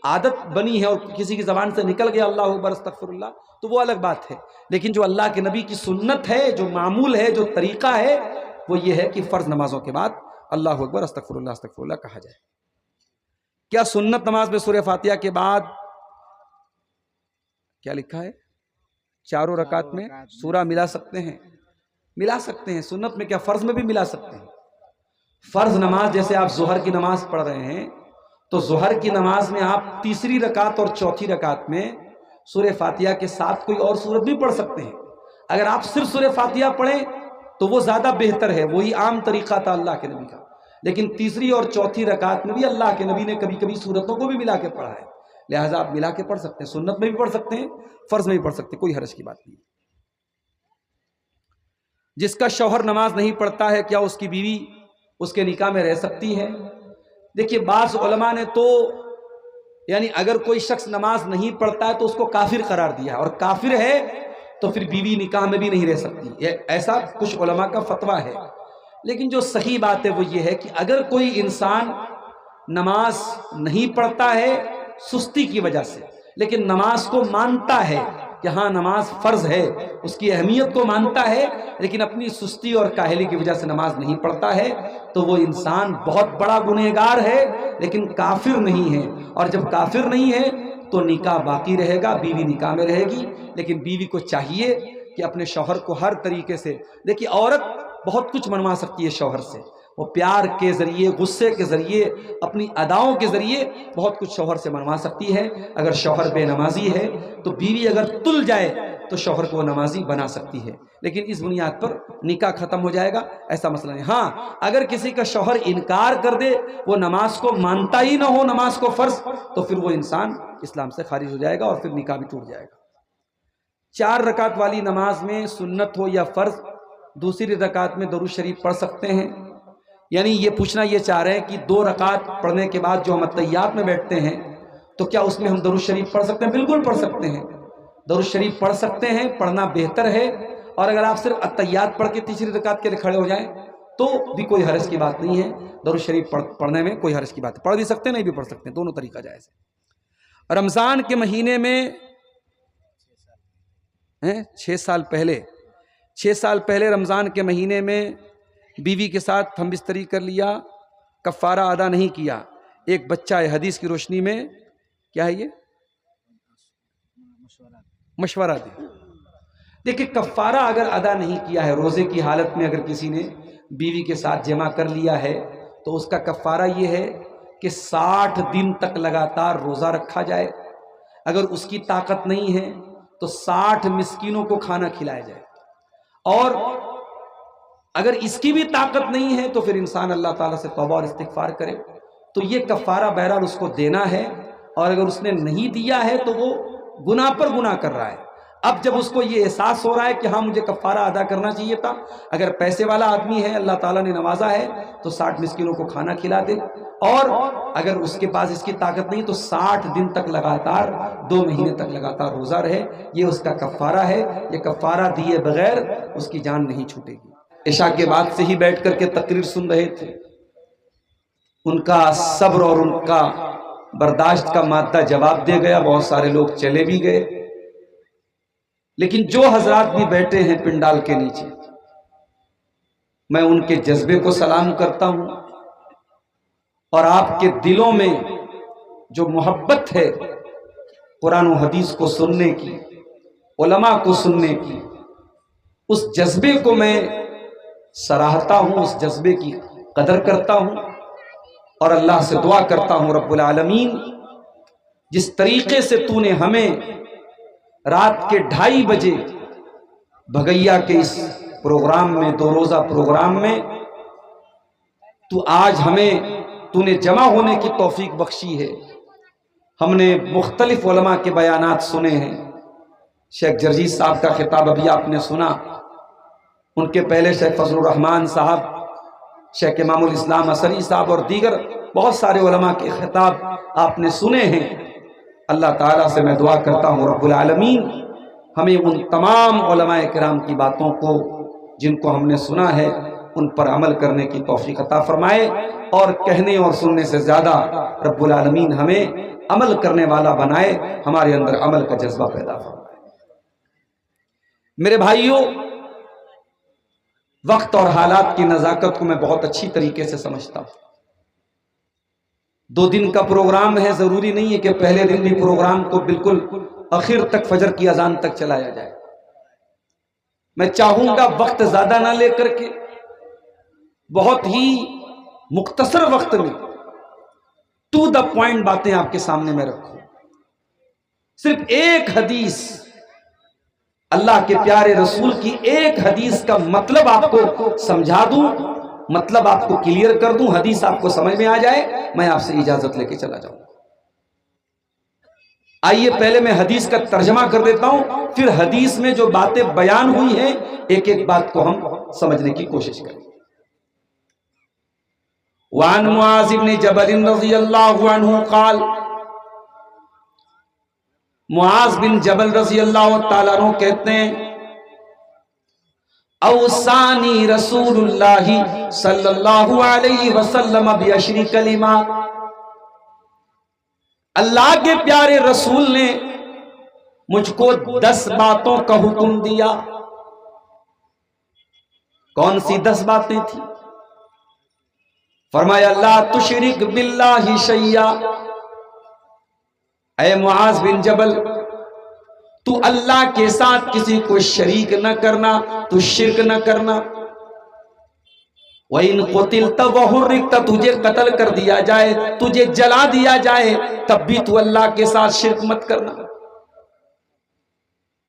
Speaker 1: عادت بنی ہے اور کسی کی زبان سے نکل گیا اللہ اکبر استغفر اللہ تو وہ الگ بات ہے، لیکن جو اللہ کے نبی کی سنت ہے، جو معمول ہے، جو طریقہ ہے، وہ یہ ہے کہ فرض نمازوں کے بعد اللہ اکبر استغفر اللہ کہا جائے۔ کیا سنت نماز میں سورہ فاتحہ کے بعد کیا لکھا ہے؟ چاروں رکعت میں سورہ ملا سکتے ہیں؟ ملا سکتے ہیں۔ سنت میں کیا فرض میں بھی ملا سکتے ہیں؟ فرض نماز جیسے آپ ظہر کی نماز پڑھ رہے ہیں تو ظہر کی نماز میں آپ تیسری رکعت اور چوتھی رکعت میں سورہ فاتحہ کے ساتھ کوئی اور سورت بھی پڑھ سکتے ہیں۔ اگر آپ صرف سورہ فاتحہ پڑھیں تو وہ زیادہ بہتر ہے، وہی عام طریقہ تھا اللہ کے نبی کا، لیکن تیسری اور چوتھی رکعت میں بھی اللہ کے نبی نے کبھی کبھی سورتوں کو بھی ملا کے پڑھا ہے، لہٰذا آپ ملا کے پڑھ سکتے ہیں، سنت میں بھی پڑھ سکتے ہیں، فرض میں بھی پڑھ سکتے ہیں، کوئی حرج کی بات نہیں۔ جس کا شوہر نماز نہیں پڑھتا ہے کیا اس کی بیوی اس کے نکاح میں رہ سکتی ہے؟ دیکھیے بعض علماء نے تو یعنی اگر کوئی شخص نماز نہیں پڑھتا ہے تو اس کو کافر قرار دیا ہے، اور کافر ہے تو پھر بیوی نکاح میں بھی نہیں رہ سکتی، ایسا کچھ علماء کا فتویٰ ہے۔ لیکن جو صحیح بات ہے وہ یہ ہے کہ اگر کوئی انسان نماز نہیں پڑھتا ہے سستی کی وجہ سے، لیکن نماز کو مانتا ہے کہ ہاں نماز فرض ہے، اس کی اہمیت کو مانتا ہے، لیکن اپنی سستی اور کاہلی کی وجہ سے نماز نہیں پڑھتا ہے، تو وہ انسان بہت بڑا گنہگار ہے لیکن کافر نہیں ہے۔ اور جب کافر نہیں ہے تو نکاح باقی رہے گا، بیوی نکاح میں رہے گی، لیکن بیوی کو چاہیے کہ اپنے شوہر کو ہر طریقے سے، دیکھیے عورت بہت کچھ منوا سکتی ہے شوہر سے، وہ پیار کے ذریعے، غصے کے ذریعے، اپنی اداؤں کے ذریعے بہت کچھ شوہر سے منوا سکتی ہے۔ اگر شوہر بے نمازی ہے تو بیوی اگر تل جائے تو شوہر کو وہ نمازی بنا سکتی ہے، لیکن اس بنیاد پر نکاح ختم ہو جائے گا ایسا مسئلہ نہیں۔ ہاں اگر کسی کا شوہر انکار کر دے، وہ نماز کو مانتا ہی نہ ہو، نماز کو فرض، تو پھر وہ انسان اسلام سے خارج ہو جائے گا اور پھر نکاح بھی ٹوٹ جائے گا۔ 4 رکعت والی نماز میں سنت ہو یا فرض دوسری رکعت میں درود شریف پڑھ سکتے ہیں؟ یعنی یہ پوچھنا یہ چاہ رہے ہیں کہ 2 رکعت پڑھنے کے بعد جو ہم اتحیات میں بیٹھتے ہیں تو کیا اس میں ہم درود شریف پڑھ سکتے ہیں؟ بالکل پڑھ سکتے ہیں، درود شریف پڑھ سکتے ہیں، پڑھنا بہتر ہے۔ اور اگر آپ صرف اتحیات پڑھ کے تیسری رکعت کے لیے کھڑے ہو جائیں تو بھی کوئی حرج کی بات نہیں ہے، درود شریف پڑھنے میں کوئی حرج کی بات ہے، پڑھ بھی سکتے ہیں نہیں بھی پڑھ سکتے ہیں، دونوں طریقہ جائز ہے۔ رمضان کے مہینے میں 6 سال پہلے رمضان کے مہینے میں بیوی کے ساتھ ہم بستری کر لیا، کفارہ ادا نہیں کیا، ایک بچہ ہے، حدیث کی روشنی میں کیا ہے؟ یہ مشورہ دیں۔ دیکھیں کفارہ اگر ادا نہیں کیا ہے، روزے کی حالت میں اگر کسی نے بیوی کے ساتھ جمع کر لیا ہے تو اس کا کفارہ یہ ہے کہ 60 دن تک لگاتار روزہ رکھا جائے، اگر اس کی طاقت نہیں ہے تو 60 مسکینوں کو کھانا کھلایا جائے، اور اگر اس کی بھی طاقت نہیں ہے تو پھر انسان اللہ تعالیٰ سے توبہ اور استغفار کرے۔ تو یہ کفارہ بہرحال اس کو دینا ہے، اور اگر اس نے نہیں دیا ہے تو وہ گناہ پر گناہ کر رہا ہے۔ اب جب اس کو یہ احساس ہو رہا ہے کہ ہاں مجھے کفارہ ادا کرنا چاہیے تھا، اگر پیسے والا آدمی ہے، اللہ تعالیٰ نے نوازا ہے تو 60 مسکینوں کو کھانا کھلا دے، اور اگر اس کے پاس اس کی طاقت نہیں تو 60 دن تک لگاتار 2 مہینے تک لگاتار روزہ رہے، یہ اس کا کفارہ ہے۔ یہ کفارہ دیے بغیر اس کی جان نہیں چھوٹے گی۔ عشاء کے بعد سے ہی بیٹھ کر کے تقریر سن رہے تھے، ان کا صبر اور ان کا برداشت کا مادہ جواب دے گیا، بہت سارے لوگ چلے بھی گئے، لیکن جو حضرات بھی بیٹھے ہیں پنڈال کے نیچے، میں ان کے جذبے کو سلام کرتا ہوں، اور آپ کے دلوں میں جو محبت ہے قرآن و حدیث کو سننے کی، علماء کو سننے کی، اس جذبے کو میں سراہتا ہوں، اس جذبے کی قدر کرتا ہوں، اور اللہ سے دعا کرتا ہوں رب العالمین جس طریقے سے تو نے ہمیں رات کے 2:30 بجے بھگیا کے اس پروگرام میں، 2 روزہ پروگرام میں تو آج ہمیں تو نے جمع ہونے کی توفیق بخشی ہے۔ ہم نے مختلف علماء کے بیانات سنے ہیں، شیخ جرجیز صاحب کا خطاب ابھی آپ نے سنا، ان کے پہلے شیخ فضل الرحمان صاحب، شیخ امام الاسلام اثری صاحب اور دیگر بہت سارے علماء کے خطاب آپ نے سنے ہیں۔ اللہ تعالیٰ سے میں دعا کرتا ہوں رب العالمین ہمیں ان تمام علماء کرام کی باتوں کو جن کو ہم نے سنا ہے ان پر عمل کرنے کی توفیق عطا فرمائے، اور کہنے اور سننے سے زیادہ رب العالمین ہمیں عمل کرنے والا بنائے، ہمارے اندر عمل کا جذبہ پیدا فرمائے۔ میرے بھائیوں، وقت اور حالات کی نزاکت کو میں بہت اچھی طریقے سے سمجھتا ہوں۔ 2 دن کا پروگرام ہے، ضروری نہیں ہے کہ پہلے دن بھی پروگرام کو بالکل آخر تک فجر کی اذان تک چلایا جائے۔ میں چاہوں گا وقت زیادہ نہ لے کر کے بہت ہی مختصر وقت میں ٹو دا پوائنٹ باتیں آپ کے سامنے میں رکھوں۔ صرف ایک حدیث، اللہ کے پیارے رسول کی ایک حدیث کا مطلب آپ کو سمجھا دوں، مطلب آپ کو کلیئر کر دوں، حدیث آپ کو سمجھ میں آ جائے، میں آپ سے اجازت لے کے چلا جاؤں۔ آئیے پہلے میں حدیث کا ترجمہ کر دیتا ہوں، پھر حدیث میں جو باتیں بیان ہوئی ہیں ایک ایک بات کو ہم سمجھنے کی کوشش کریں۔ وعن معاذ بن جبل رضی اللہ عنہ قال، معاذ بن جبل رضی اللہ تعالیٰ عنہ کہتے ہیں، اوصانی رسول اللہ صلی اللہ علیہ وسلم بعشر کلمات، اللہ کے پیارے رسول نے مجھ کو 10 باتوں کا حکم دیا۔ کون سی 10 باتیں تھیں؟ فرمایا لا تشرک باللہ شیئا، اے معاذ بن جبل تو اللہ کے ساتھ کسی کو شریک نہ کرنا، تو شرک نہ کرنا۔ وَإِن قُتِلْتَ وَحُرِّقْتَ، تجھے قتل کر دیا جائے، تجھے جلا دیا جائے، تب بھی تو اللہ کے ساتھ شرک مت کرنا۔